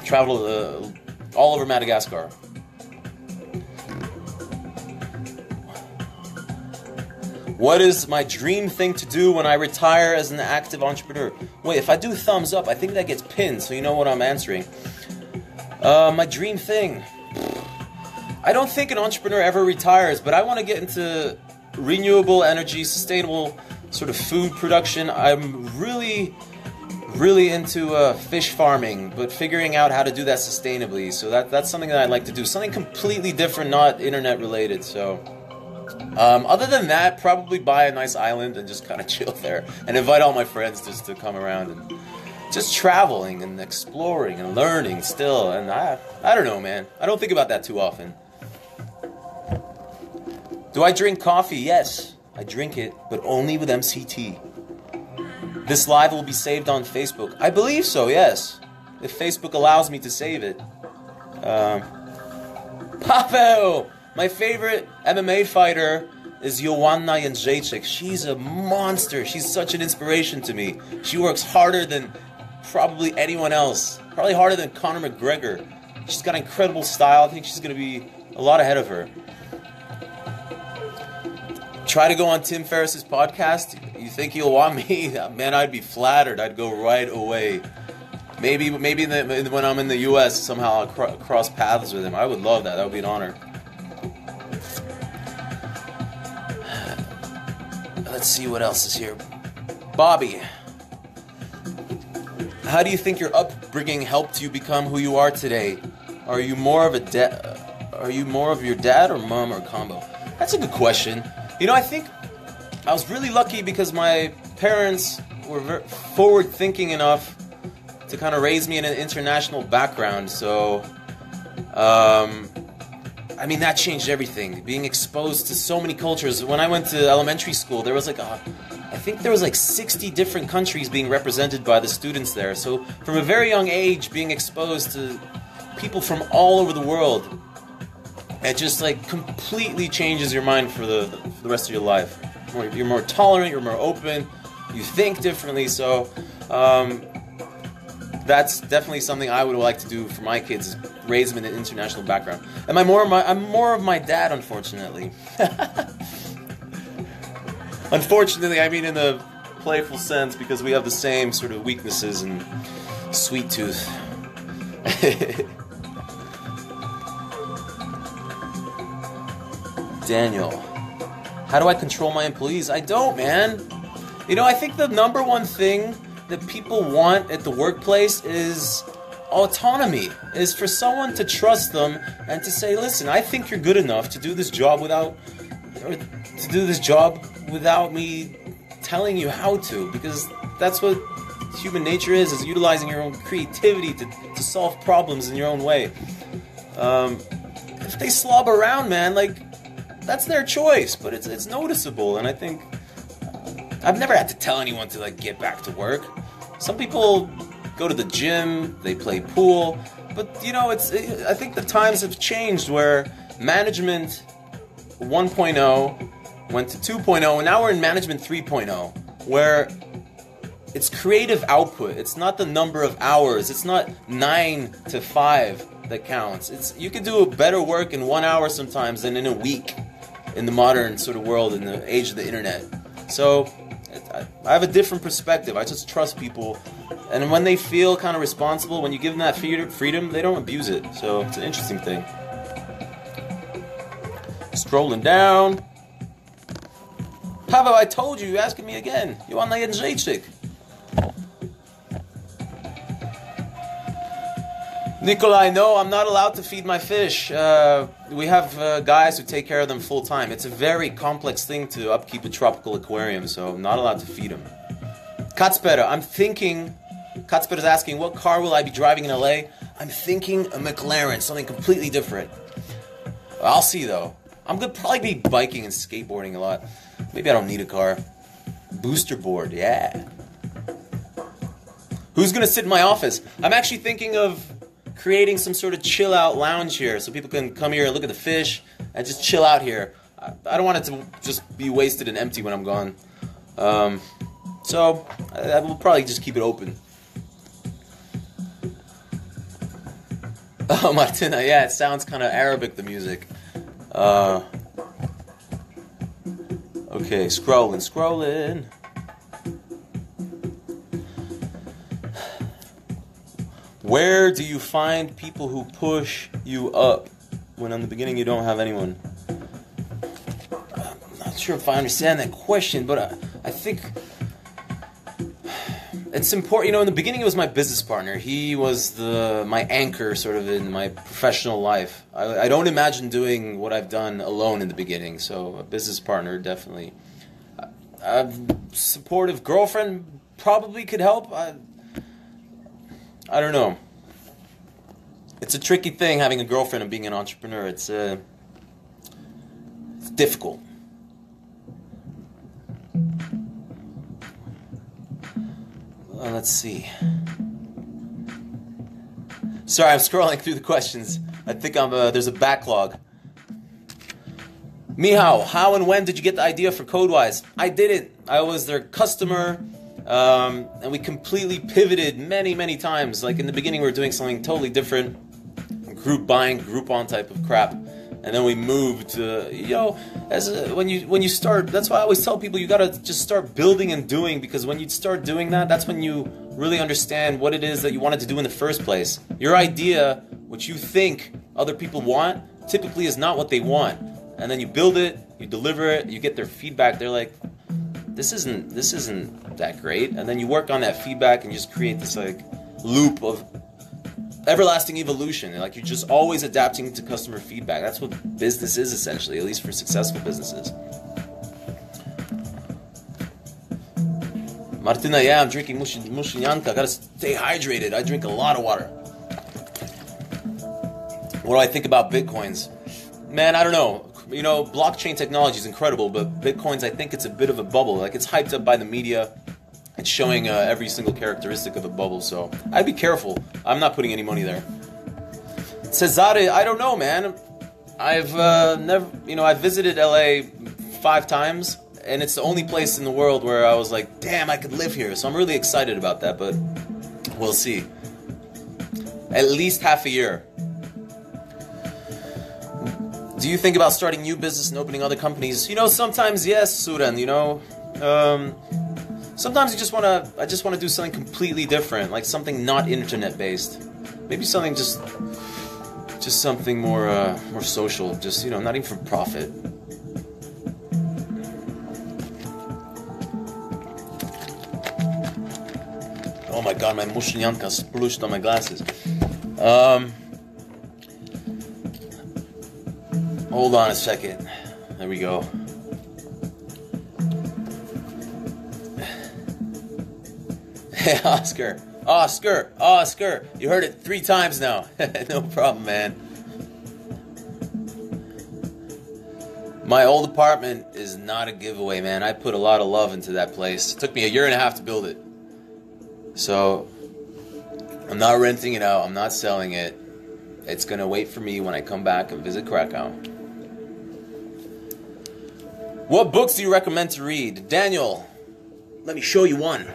Traveled all over Madagascar. What is my dream thing to do when I retire as an active entrepreneur? Wait, if I do thumbs up, I think that gets pinned, so you know what I'm answering. My dream thing. I don't think an entrepreneur ever retires, but I want to get into renewable energy, sustainable sort of food production. I'm really into fish farming, but figuring out how to do that sustainably. So that's something that I'd like to do. Something completely different, not internet related. So other than that, probably buy a nice island and just kind of chill there and invite all my friends just to come around and just traveling and exploring and learning still. And I don't know, man. I don't think about that too often. Do I drink coffee? Yes, I drink it, but only with MCT. This live will be saved on Facebook. I believe so, yes. If Facebook allows me to save it. Paweł! My favorite MMA fighter is Joanna Jędrzejczyk. She's a monster. She's such an inspiration to me. She works harder than probably anyone else. Probably harder than Conor McGregor. She's got incredible style. I think she's going to be a lot ahead of her. Try to go on Tim Ferriss's podcast. You think he'll want me? Man, I'd be flattered. I'd go right away. Maybe when I'm in the U.S. somehow I'll cross paths with him. I would love that. That would be an honor. Let's see what else is here. Bobby, how do you think your upbringing helped you become who you are today? Are you more of your dad or mom or combo? That's a good question. You know, I think I was really lucky because my parents were forward-thinking enough to kind of raise me in an international background. So, I mean, that changed everything. Being exposed to so many cultures. When I went to elementary school, there was I think there was like 60 different countries being represented by the students there. So from a very young age, being exposed to people from all over the world, it just like completely changes your mind for the rest of your life. You're more tolerant, you're more open, you think differently. So that's definitely something I would like to do for my kids, is raise them in an international background. And I'm more of my dad, unfortunately. Unfortunately, I mean in the playful sense, because we have the same sort of weaknesses and sweet tooth. Daniel, how do I control my employees? I don't, man. You know, I think the number one thing that people want at the workplace is autonomy, is for someone to trust them and to say, listen, I think you're good enough to do this job without me telling you how to, because that's what human nature is utilizing your own creativity to solve problems in your own way. If they slob around, man, like, that's their choice, but it's noticeable, and I think I've never had to tell anyone to like get back to work. Some people go to the gym, they play pool, but you know, I think the times have changed where management 1.0 went to 2.0, and now we're in management 3.0, where it's creative output. It's not the number of hours. It's not 9 to 5 that counts. You can do better work in 1 hour sometimes than in a week in the modern sort of world, in the age of the internet. So I have a different perspective. I just trust people, and when they feel kind of responsible, when you give them that freedom, they don't abuse it. So it's an interesting thing. Scrolling down. How about I told you? You're asking me again. You want najęcej? Nikolai, no, I'm not allowed to feed my fish. We have guys who take care of them full time. It's a very complex thing to upkeep a tropical aquarium, so I'm not allowed to feed them. Kacper, Kacper is asking, what car will I be driving in LA? I'm thinking a McLaren, something completely different. I'll see though. I'm gonna probably be biking and skateboarding a lot. Maybe I don't need a car. Booster board, yeah. Who's gonna sit in my office? I'm actually thinking of creating some sort of chill out lounge here so people can come here and look at the fish and just chill out here. I don't want it to just be wasted and empty when I'm gone. So I will probably just keep it open. Oh, Martina, yeah, it sounds kind of Arabic, the music. Okay, scrolling. Where do you find people who push you up when in the beginning you don't have anyone? I'm not sure if I understand that question, but I think it's important. You know, in the beginning it was my business partner. He was my anchor sort of in my professional life. I don't imagine doing what I've done alone in the beginning, so a business partner definitely. A supportive girlfriend probably could help. I don't know. It's a tricky thing having a girlfriend and being an entrepreneur. It's difficult. Let's see. Sorry, I'm scrolling through the questions. I think there's a backlog. Mihao, how and when did you get the idea for Codewise? I didn't. I was their customer. And we completely pivoted many times. Like in the beginning we were doing something totally different, group buying, Groupon type of crap, and then we moved to, when you start, that's why I always tell people you gotta just start building and doing, because when you start doing that, that's when you really understand what it is that you wanted to do in the first place. Your idea, what you think other people want, typically is not what they want. And then you build it, you deliver it, you get their feedback, they're like, this isn't that great. And then you work on that feedback and you just create this like loop of everlasting evolution. Like you're just always adapting to customer feedback. That's what business is essentially, at least for successful businesses. Martina, yeah, I'm drinking mushinyanka. I gotta stay hydrated. I drink a lot of water. What do I think about Bitcoins? Man, I don't know. Blockchain technology is incredible, but Bitcoins, I think it's a bit of a bubble. Like, it's hyped up by the media. It's showing every single characteristic of a bubble, so I'd be careful. I'm not putting any money there. Cesare, I don't know, man. I've I've visited LA 5 times, and it's the only place in the world where I was like, damn, I could live here. So I'm really excited about that, but we'll see. At least half a year. Do you think about starting new business and opening other companies? Sometimes yes, Suran, sometimes I just want to do something completely different, like something not internet based. Maybe something just something more social, just not even for profit. Oh my god, my mushinyanka splooshed on my glasses. Hold on a second. There we go. Hey, Oscar. You heard it 3 times now. No problem, man. My old apartment is not a giveaway, man. I put a lot of love into that place. It took me 1.5 years to build it. So, I'm not renting it out. I'm not selling it. It's gonna wait for me when I come back and visit Krakow. What books do you recommend to read? Daniel, let me show you one.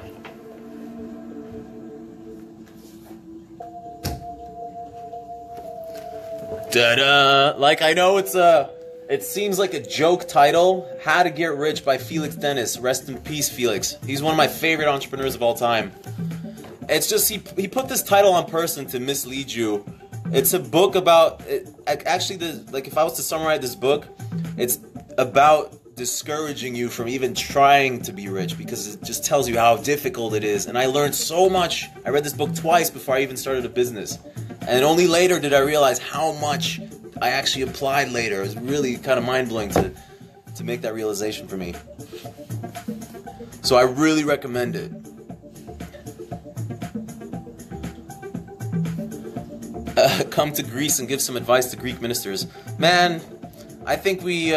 Da-da! Like, I know it seems like a joke title. How to Get Rich by Felix Dennis. Rest in peace, Felix. He's one of my favorite entrepreneurs of all time. It's just, he put this title on person to mislead you. It's a book about, actually, if I was to summarize this book, it's about discouraging you from even trying to be rich, because it just tells you how difficult it is. And I learned so much. I read this book twice before I even started a business, and only later did I realize how much I actually applied later. It was really kind of mind-blowing to make that realization for me. So I really recommend it. Come to Greece and give some advice to Greek ministers. Man, I think we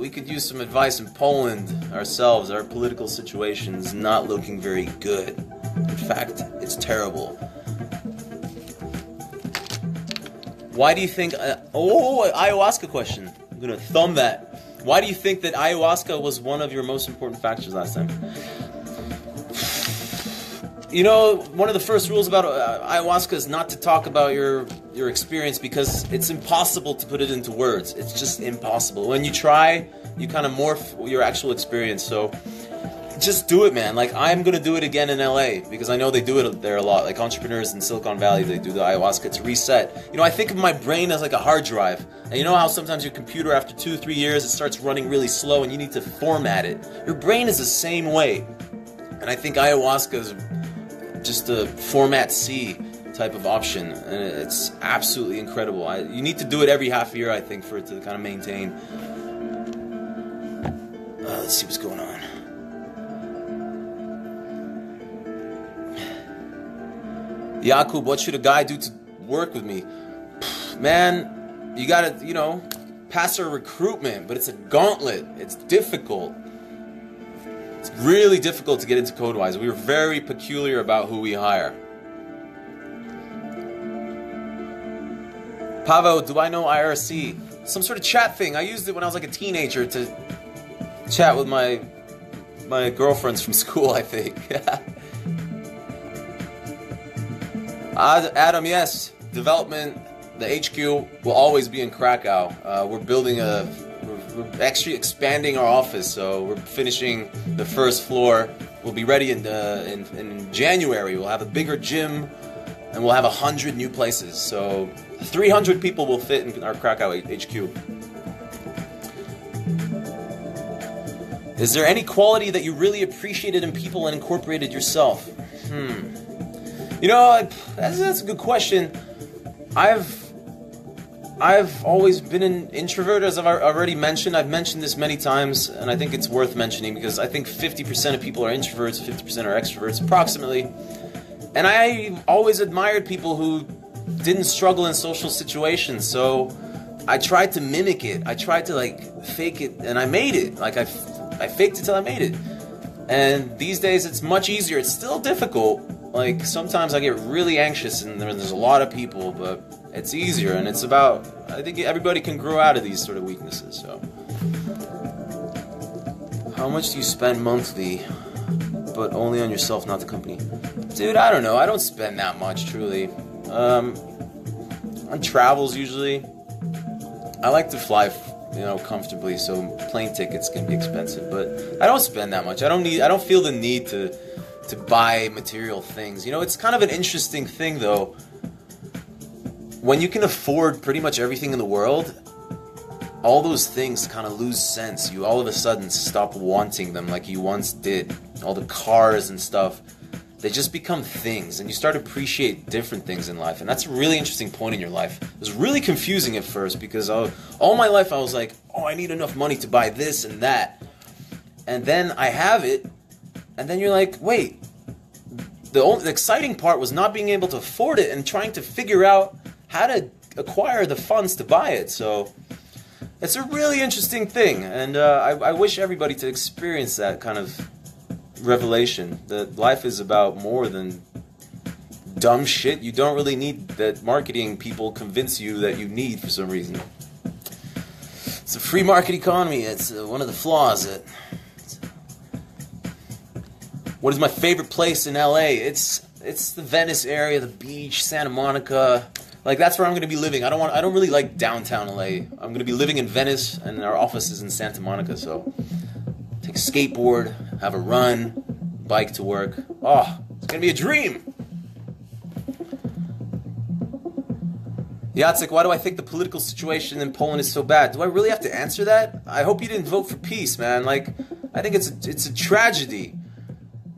could use some advice in Poland ourselves. Our political situation is not looking very good. In fact, it's terrible. Why do you think... ayahuasca question. I'm going to thumb that. Why do you think that ayahuasca was one of your most important factors last time? One of the first rules about ayahuasca is not to talk about your experience, because it's impossible to put it into words. It's just impossible. When you try, you kind of morph your actual experience. So just do it, man. Like, I'm going to do it again in LA, because I know they do it there a lot. Like, entrepreneurs in Silicon Valley, they do the ayahuasca to reset. I think of my brain as like a hard drive. And you know how sometimes your computer, after 2-3 years, it starts running really slow and you need to format it? Your brain is the same way. And I think ayahuasca is just a format C type of option, and it's absolutely incredible. You need to do it every half year, I think, for it to kind of maintain. Let's see what's going on. Jakub, what should a guy do to work with me? Man, you gotta, pass our recruitment, but it's a gauntlet. It's difficult. It's really difficult to get into CodeWise. We're very peculiar about who we hire. Pavel, do I know IRC? Some sort of chat thing. I used it when I was like a teenager to chat with my girlfriends from school, I think. Adam, yes. Development the HQ will always be in Krakow. We're actually expanding our office, so we're finishing the first floor. We'll be ready in January. We'll have a bigger gym, and we'll have 100 new places. So 300 people will fit in our Krakow HQ. Is there any quality that you really appreciated in people and incorporated yourself? You know, that's a good question. I've always been an introvert, as I've already mentioned. I've mentioned this many times, and I think it's worth mentioning because I think 50% of people are introverts, 50% are extroverts, approximately. And I always admired people who didn't struggle in social situations, so I tried to mimic it. I tried to, like, fake it, and I made it. Like, I faked it till I made it. And these days, it's much easier. It's still difficult. Like, sometimes I get really anxious, and there's a lot of people, but it's easier, and it's about, I think everybody can grow out of these sort of weaknesses, so. How much do you spend monthly, but only on yourself, not the company? Dude, I don't know. I don't spend that much, truly. On travels, usually. I like to fly, comfortably, so plane tickets can be expensive, but I don't spend that much. I don't feel the need to buy material things. You know, it's kind of an interesting thing, though. When you can afford pretty much everything in the world, all those things kind of lose sense. You all of a sudden stop wanting them like you once did. All the cars and stuff, they just become things, and you start to appreciate different things in life. And that's a really interesting point in your life. It was really confusing at first because all my life I was like, oh, I need enough money to buy this and that. And then I have it, and then you're like, wait. The exciting part was not being able to afford it and trying to figure out how to acquire the funds to buy it. So it's a really interesting thing, and I wish everybody to experience that kind of revelation, that life is about more than dumb shit you don't really need, that marketing people convince you that you need for some reason. It's a free market economy. It's one of the flaws. What is my favorite place in LA? It's the Venice area, the beach, Santa Monica. Like, that's where I'm going to be living. I don't really like downtown LA. I'm going to be living in Venice, and our office is in Santa Monica, so take a skateboard, have a run, bike to work. Oh, it's going to be a dream. Jacek, why do I think the political situation in Poland is so bad? Do I really have to answer that? I hope you didn't vote for peace, man. Like, I think it's a tragedy.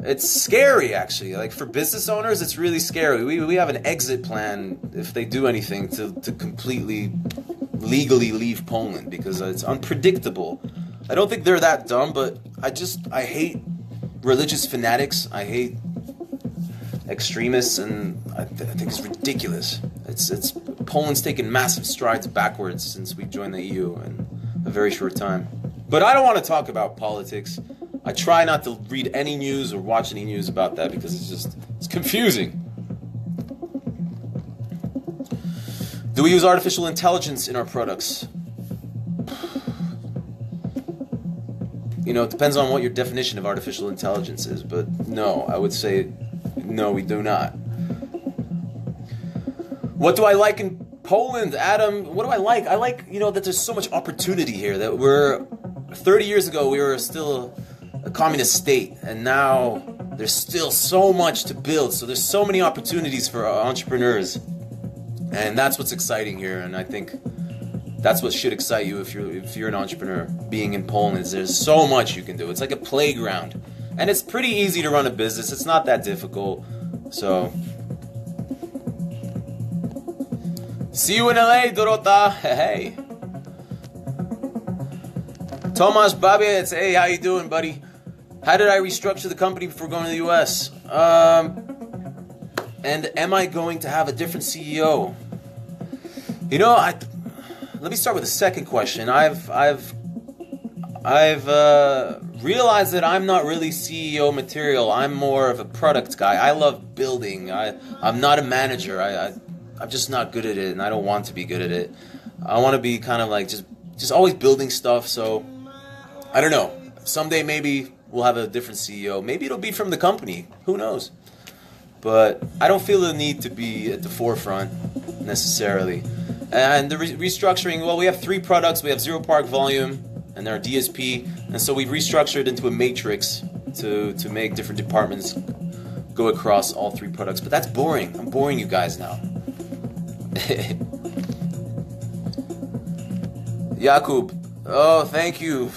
It's scary, actually. Like, for business owners, it's really scary. We have an exit plan if they do anything to completely legally leave Poland, because it's unpredictable. I don't think they're that dumb, but I hate religious fanatics. I hate extremists, and I think it's ridiculous. Poland's taken massive strides backwards since we joined the EU in a very short time. But I don't want to talk about politics. I try not to read any news or watch any news about that because it's confusing. Do we use artificial intelligence in our products? You know, it depends on what your definition of artificial intelligence is, but no, I would say no, we do not. What do I like in Poland, Adam? What do I like? I like, that there's so much opportunity here, that 30 years ago, we were still a communist state, and now there's still so much to build, so there's so many opportunities for entrepreneurs, and that's what's exciting here. And I think that's what should excite you if you're an entrepreneur. Being in Poland, is there's so much you can do. It's like a playground, and it's pretty easy to run a business. It's not that difficult. So see you in LA, Dorota. Hey, Tomasz Babiec. Hey, how you doing, buddy? How did I restructure the company before going to the US? And am I going to have a different CEO? Let me start with the second question. I've realized that I'm not really CEO material. I'm more of a product guy. I love building. I'm not a manager. I'm just not good at it, and I don't want to be good at it. I want to be kind of like just always building stuff. So I don't know. Someday maybe we'll have a different CEO. Maybe it'll be from the company. Who knows? But I don't feel the need to be at the forefront necessarily. And the restructuring, well, we have 3 products. We have Zero Park Volume and our DSP. And so we've restructured into a matrix to make different departments go across all 3 products. But that's boring. I'm boring you guys now. Jakub, oh, thank you.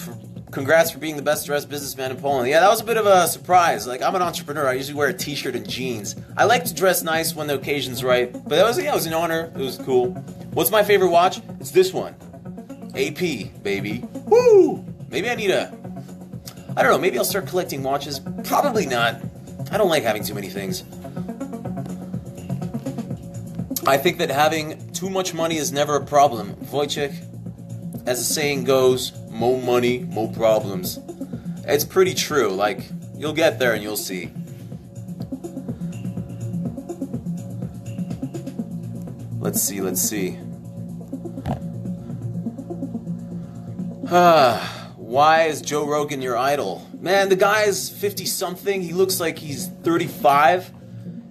Congrats for being the best dressed businessman in Poland. Yeah, that was a bit of a surprise. Like, I'm an entrepreneur. I usually wear a t-shirt and jeans. I like to dress nice when the occasion's right. But that was, yeah, it was an honor. It was cool. What's my favorite watch? It's this one. AP, baby. Woo! Maybe I need I don't know, maybe I'll start collecting watches. Probably not. I don't like having too many things. I think that having too much money is never a problem. Wojciech, as the saying goes, more money, more problems. It's pretty true. Like, you'll get there and you'll see. Let's see. Why is Joe Rogan your idol? Man, the guy's 50-something. He looks like he's 35.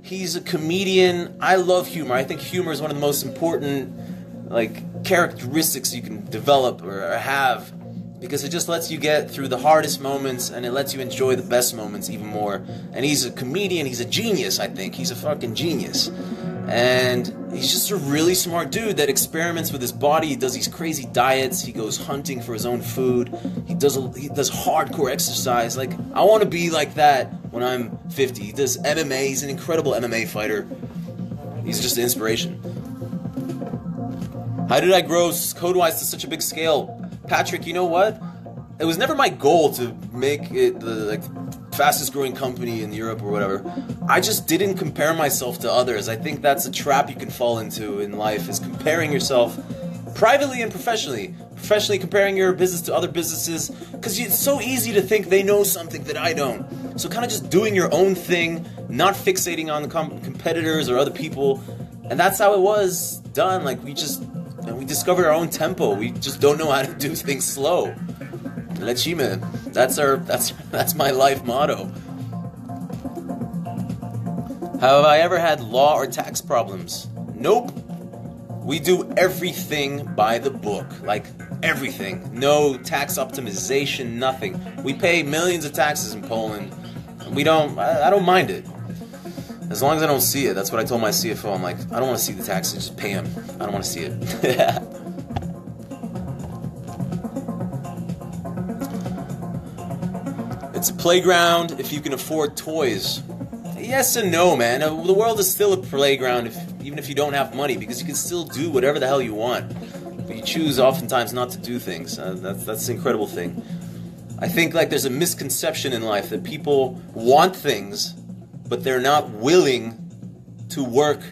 He's a comedian. I love humor. I think humor is one of the most important, like, characteristics you can develop or have, because it just lets you get through the hardest moments and it lets you enjoy the best moments even more. And he's a comedian. He's a genius, I think. He's a fucking genius. And he's just a really smart dude that experiments with his body. He does these crazy diets. He goes hunting for his own food. He does hardcore exercise. Like, I want to be like that when I'm 50. He does MMA. He's an incredible MMA fighter. He's just an inspiration. How did I grow code-wise to such a big scale? Patrick, you know what? It was never my goal to make it the fastest growing company in Europe or whatever. I just didn't compare myself to others. I think that's a trap you can fall into in life, is comparing yourself privately and professionally. Professionally comparing your business to other businesses, because it's so easy to think they know something that I don't. So kind of just doing your own thing, not fixating on the competitors or other people. And that's how it was done. Like, we discovered our own tempo. We just don't know how to do things slow. Lecimy. That's my life motto. Have I ever had law or tax problems? Nope. We do everything by the book. Like, everything. No tax optimization, nothing. We pay millions of taxes in Poland. I don't mind it. As long as I don't see it. That's what I told my CFO. I'm like, I don't want to see the taxes, just pay them. I don't want to see it. It's a playground if you can afford toys. Yes and no, man. The world is still a playground even if you don't have money, because you can still do whatever the hell you want. But you choose oftentimes not to do things. That's the incredible thing. I think like there's a misconception in life that people want things, but they're not willing to work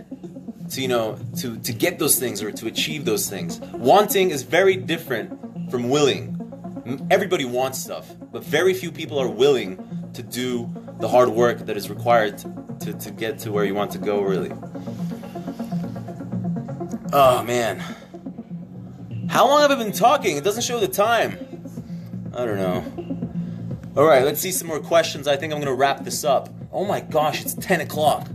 to get those things or to achieve those things. Wanting is very different from willing. Everybody wants stuff, but very few people are willing to do the hard work that is required to get to where you want to go, really. Oh, man. How long have I been talking? It doesn't show the time. I don't know. All right, let's see some more questions. I think I'm going to wrap this up. Oh my gosh, it's 10 o'clock.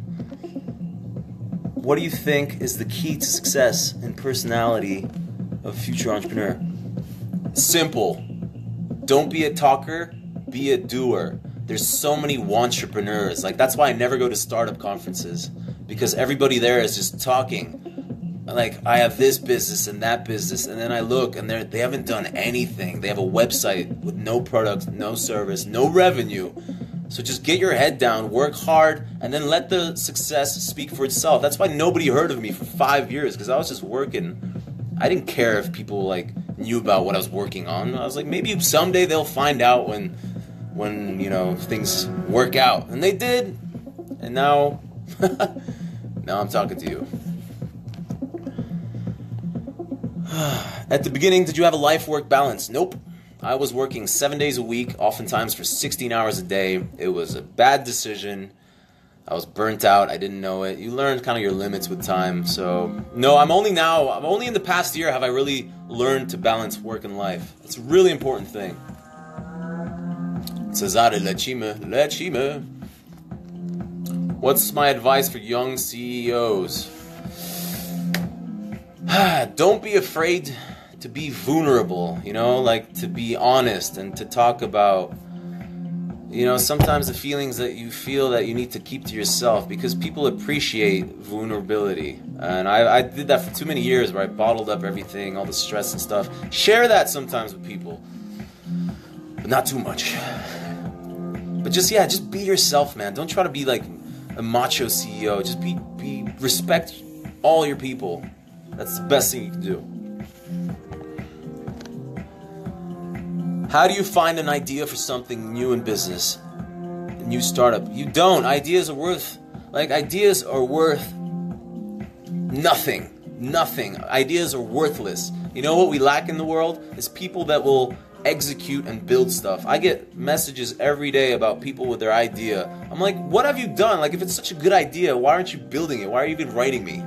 What do you think is the key to success and personality of a future entrepreneur? Simple. Don't be a talker, be a doer. There's so many wantrepreneurs. Like, that's why I never go to startup conferences, because everybody there is just talking. Like, I have this business and that business, and then I look and they haven't done anything. They have a website with no product, no service, no revenue. So just get your head down, work hard, and then let the success speak for itself. That's why nobody heard of me for 5 years, because I was just working. I didn't care if people like knew about what I was working on. I was like, maybe someday they'll find out when things work out. And they did. And now now I'm talking to you. At the beginning, did you have a life-work balance? Nope. I was working 7 days a week, oftentimes for 16 hours a day. It was a bad decision. I was burnt out. I didn't know it. You learn kind of your limits with time. So, no, I'm only in the past year have I really learned to balance work and life. It's a really important thing. Cezary, lecimy. What's my advice for young CEOs? Don't be afraid to be vulnerable, you know, like to be honest and to talk about, you know, sometimes the feelings that you feel that you need to keep to yourself, because people appreciate vulnerability. And I did that for too many years where I bottled up everything, all the stress and stuff. Share that sometimes with people, but not too much. But just be yourself, man. Don't try to be like a macho CEO. Just respect all your people. That's the best thing you can do. How do you find an idea for something new in business? A new startup? You don't. Ideas are worth nothing. Nothing. Ideas are worthless. You know what we lack in the world? Is people that will execute and build stuff. I get messages every day about people with their idea. I'm like, what have you done? Like, if it's such a good idea, why aren't you building it? Why are you even writing me?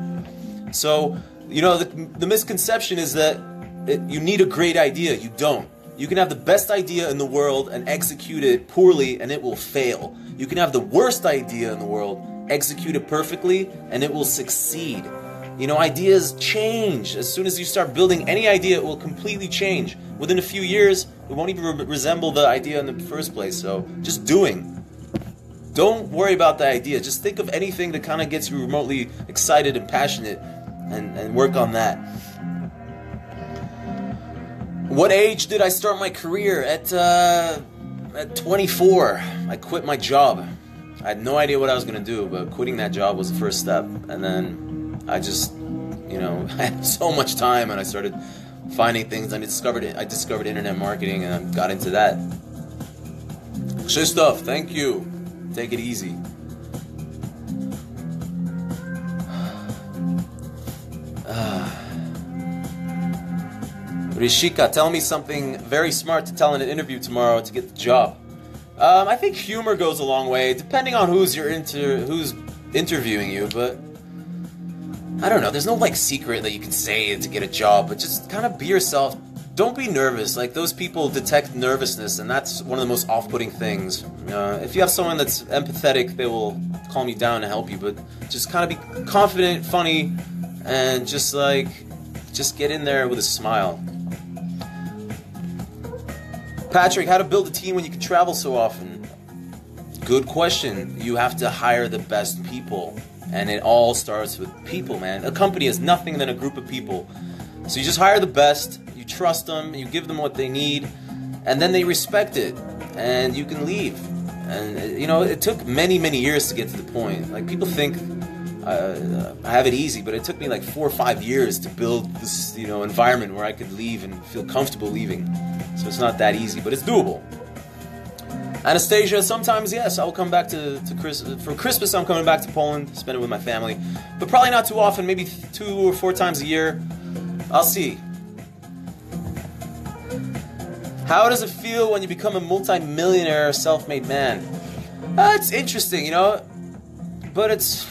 So, you know, the misconception is that you need a great idea. You don't. You can have the best idea in the world and execute it poorly and it will fail. You can have the worst idea in the world, execute it perfectly, and it will succeed. You know, ideas change. As soon as you start building any idea, it will completely change. Within a few years, it won't even resemble the idea in the first place. So, just doing. Don't worry about the idea. Just think of anything that kind of gets you remotely excited and passionate and work on that. What age did I start my career? At 24. I quit my job. I had no idea what I was going to do, but quitting that job was the first step. And then I just, you know, I had so much time and I started finding things. I discovered internet marketing and I got into that. Krzysztof, thank you. Take it easy. Rishika, tell me something very smart to tell in an interview tomorrow to get the job. I think humor goes a long way, depending on who's interviewing you, but I don't know, there's no like secret that you can say to get a job, but just kind of be yourself. Don't be nervous. Like, those people detect nervousness, and that's one of the most off-putting things. If you have someone that's empathetic, they will calm you down and help you, but just kind of be confident, funny, and just get in there with a smile. Patrick, how to build a team when you can travel so often? Good question. You have to hire the best people. And it all starts with people, man. A company is nothing than a group of people. So you just hire the best, you trust them, you give them what they need, and then they respect it. And you can leave. And, you know, it took many, many years to get to the point. Like, people think I have it easy, but it took me like 4 or 5 years to build this, you know, environment where I could leave and feel comfortable leaving. So it's not that easy, but it's doable. Anastasia, sometimes yes, I will come back to for Christmas. I'm coming back to Poland, spend it with my family, but probably not too often. Maybe 2 or 4 times a year. I'll see. How does it feel when you become a multi-millionaire, self-made man? It's interesting, you know, but it's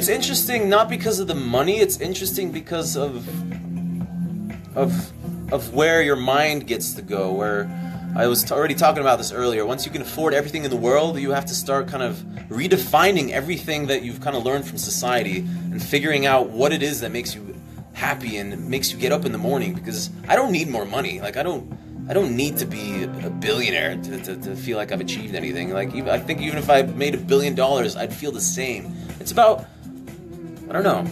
interesting not because of the money. It's interesting because of where your mind gets to go. Where I was already talking about this earlier. Once you can afford everything in the world, you have to start kind of redefining everything that you've kind of learned from society and figuring out what it is that makes you happy and makes you get up in the morning. Because I don't need more money. Like, I don't need to be a billionaire to feel like I've achieved anything. Like, I think even if I made $1 billion, I'd feel the same. It's about, I don't know.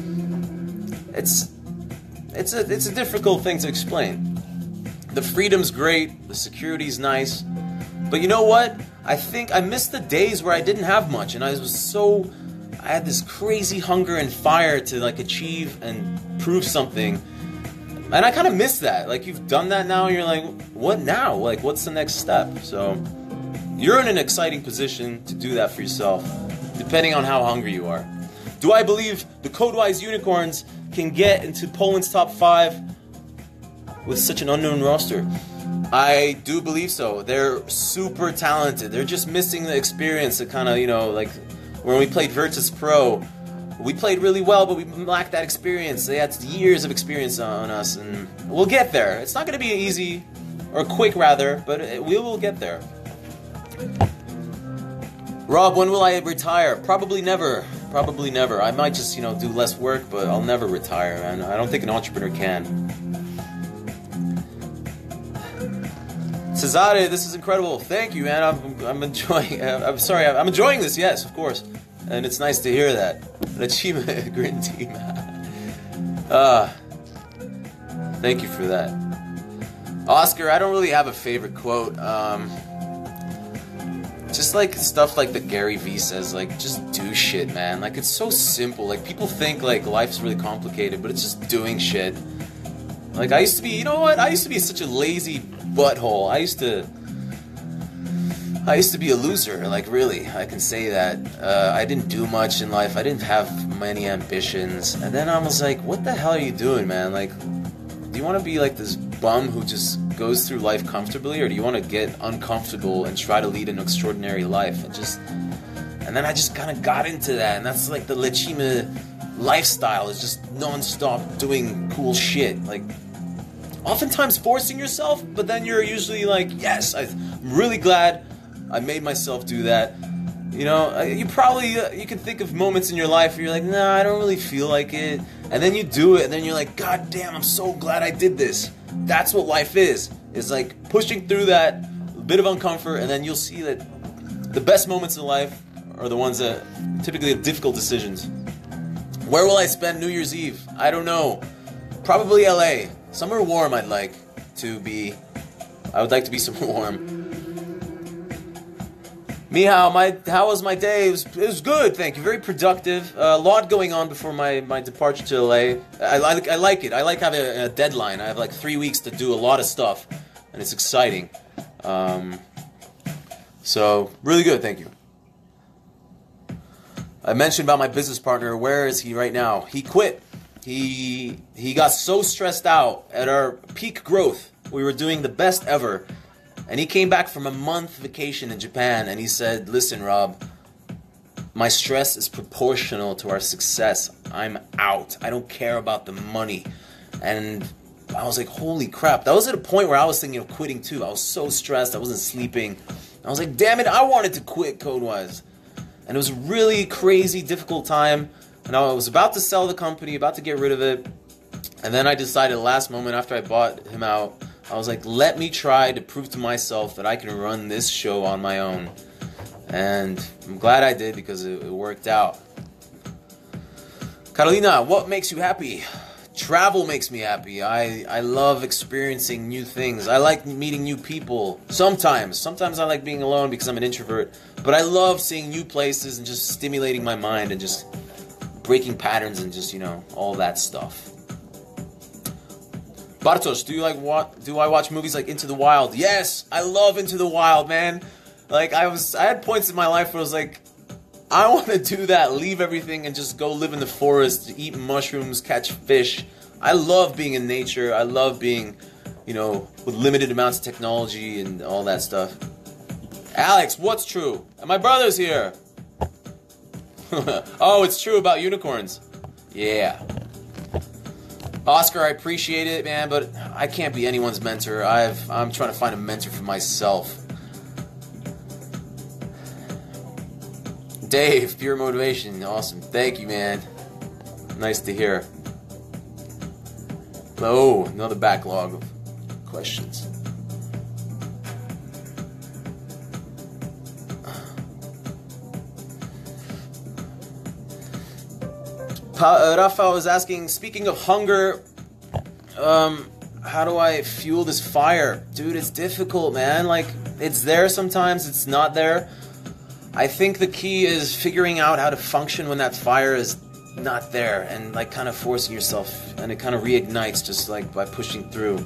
It's a difficult thing to explain. The freedom's great, the security's nice, but you know what? I think I missed the days where I didn't have much, and I had this crazy hunger and fire to like achieve and prove something, and I kind of miss that. Like, you've done that now, and you're like, what now? Like, what's the next step? So you're in an exciting position to do that for yourself, depending on how hungry you are. Do I believe the Codewise Unicorns can get into Poland's top 5 with such an unknown roster? I do believe so. They're super talented. They're just missing the experience to kind of, you know, like when we played Virtus Pro, we played really well, but we lacked that experience. They had years of experience on us, and we'll get there. It's not going to be easy, or quick rather, but we will get there. Rob, when will I retire? Probably never. Probably never. I might just, do less work, but I'll never retire, man. I don't think an entrepreneur can. Cesare, this is incredible. Thank you, man. I'm enjoying. I'm sorry. I'm enjoying this. Yes, of course. And it's nice to hear that. An achievement, Gryn team. Thank you for that. Oscar, I don't really have a favorite quote. Just like stuff like that Gary Vee says, like, just do shit, man. Like, it's so simple. Like, people think like life's really complicated, but it's just doing shit. Like, I used to be, you know what? I used to be such a lazy butthole. I used to be a loser. Like, really, I can say that. I didn't do much in life. I didn't have many ambitions. And then I was like, what the hell are you doing, man? Like, do you want to be like this bum who just goes through life comfortably, or do you want to get uncomfortable and try to lead an extraordinary life? And then I just kind of got into that, and that's like the Lechima lifestyle, is just non-stop doing cool shit. Like, oftentimes forcing yourself, but then you're usually like, yes, I'm really glad I made myself do that. You know, you can think of moments in your life where you're like, nah, I don't really feel like it. And then you do it, and then you're like, God damn, I'm so glad I did this. That's what life is. It's like pushing through that bit of uncomfort, and then you'll see that the best moments in life are the ones that typically have difficult decisions. Where will I spend New Year's Eve? I don't know. Probably LA. Somewhere warm I'd like to be. I would like to be somewhere warm. Mihao, how was my day? It was good, thank you. Very productive. A lot going on before my departure to LA. I like it. I like having a deadline. I have like 3 weeks to do a lot of stuff, and it's exciting. So really good, thank you. I mentioned about my business partner. Where is he right now? He quit. He got so stressed out at our peak growth. We were doing the best ever. And he came back from a month vacation in Japan, and he said, listen, Rob, my stress is proportional to our success. I'm out. I don't care about the money. And I was like, holy crap. That was at a point where I was thinking of quitting too. I was so stressed. I wasn't sleeping. I was like, damn it, I wanted to quit Codewise. And it was a really crazy, difficult time. And I was about to sell the company, about to get rid of it. And then I decided the last moment after I bought him out, I was like, let me try to prove to myself that I can run this show on my own. And I'm glad I did, because it worked out. Carolina, what makes you happy? Travel makes me happy. I love experiencing new things. I like meeting new people. Sometimes I like being alone because I'm an introvert. But I love seeing new places and just stimulating my mind and just breaking patterns and just, all that stuff. Bartosz, do I watch movies like Into the Wild? Yes, I love Into the Wild, man. Like, I had points in my life where I was like, I want to do that, leave everything and just go live in the forest, eat mushrooms, catch fish. I love being in nature. I love being, with limited amounts of technology and all that stuff. Alex, what's true? And my brother's here. Oh, it's true about unicorns. Yeah. Oscar, I appreciate it, man, but I can't be anyone's mentor. I'm trying to find a mentor for myself. Dave, pure motivation. Awesome. Thank you, man. Nice to hear. Oh, another backlog of questions. Rafael is asking, speaking of hunger, how do I fuel this fire? Dude, it's difficult, man. Like, it's there sometimes, it's not there. I think the key is figuring out how to function when that fire is not there, and like kind of forcing yourself, and it kind of reignites just like by pushing through.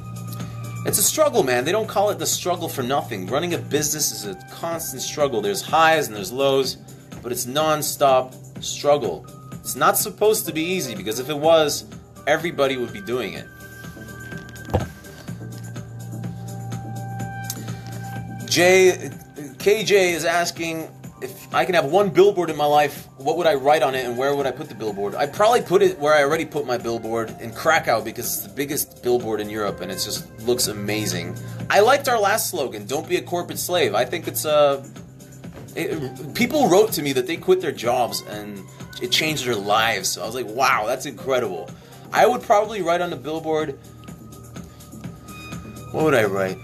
It's a struggle, man. They don't call it the struggle for nothing. Running a business is a constant struggle. There's highs and there's lows, but it's non-stop struggle. It's not supposed to be easy, because if it was, everybody would be doing it. KJ is asking, if I can have one billboard in my life, what would I write on it and where would I put the billboard? I'd probably put it where I already put my billboard, in Krakow, because it's the biggest billboard in Europe and it just looks amazing. I liked our last slogan, don't be a corporate slave. I think it's people wrote to me that they quit their jobs and it changed their lives. So I was like, wow, that's incredible. I would probably write on the billboard, what would I write?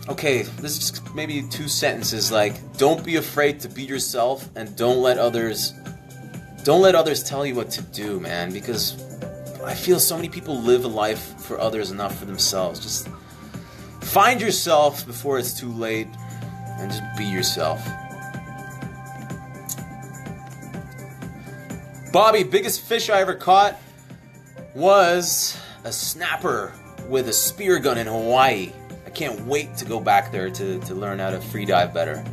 Okay, this is just maybe 2 sentences like, don't be afraid to be yourself, and don't let others tell you what to do, man, because I feel so many people live a life for others and not for themselves. Just find yourself before it's too late and just be yourself. Bobby, biggest fish I ever caught was a snapper with a spear gun in Hawaii. I can't wait to go back there to learn how to free dive better.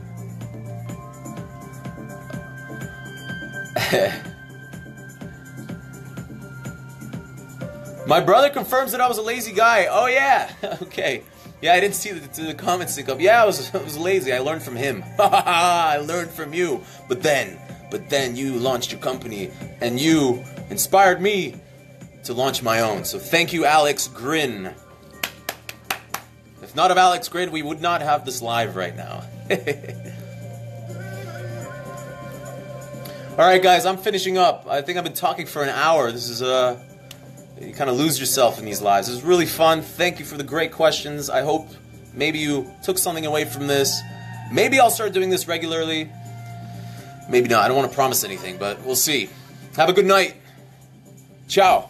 My brother confirms that I was a lazy guy. Oh yeah, okay. Yeah, I didn't see the comments sync up. Yeah, I was lazy. I learned from him. I learned from you. But then you launched your company and you inspired me to launch my own. So thank you, Alex Gryn. If not of Alex Gryn, we would not have this live right now. Alright guys, I'm finishing up. I think I've been talking for an hour. This is you kind of lose yourself in these lives. It was really fun. Thank you for the great questions. I hope maybe you took something away from this. Maybe I'll start doing this regularly. Maybe not. I don't want to promise anything, but we'll see. Have a good night. Ciao.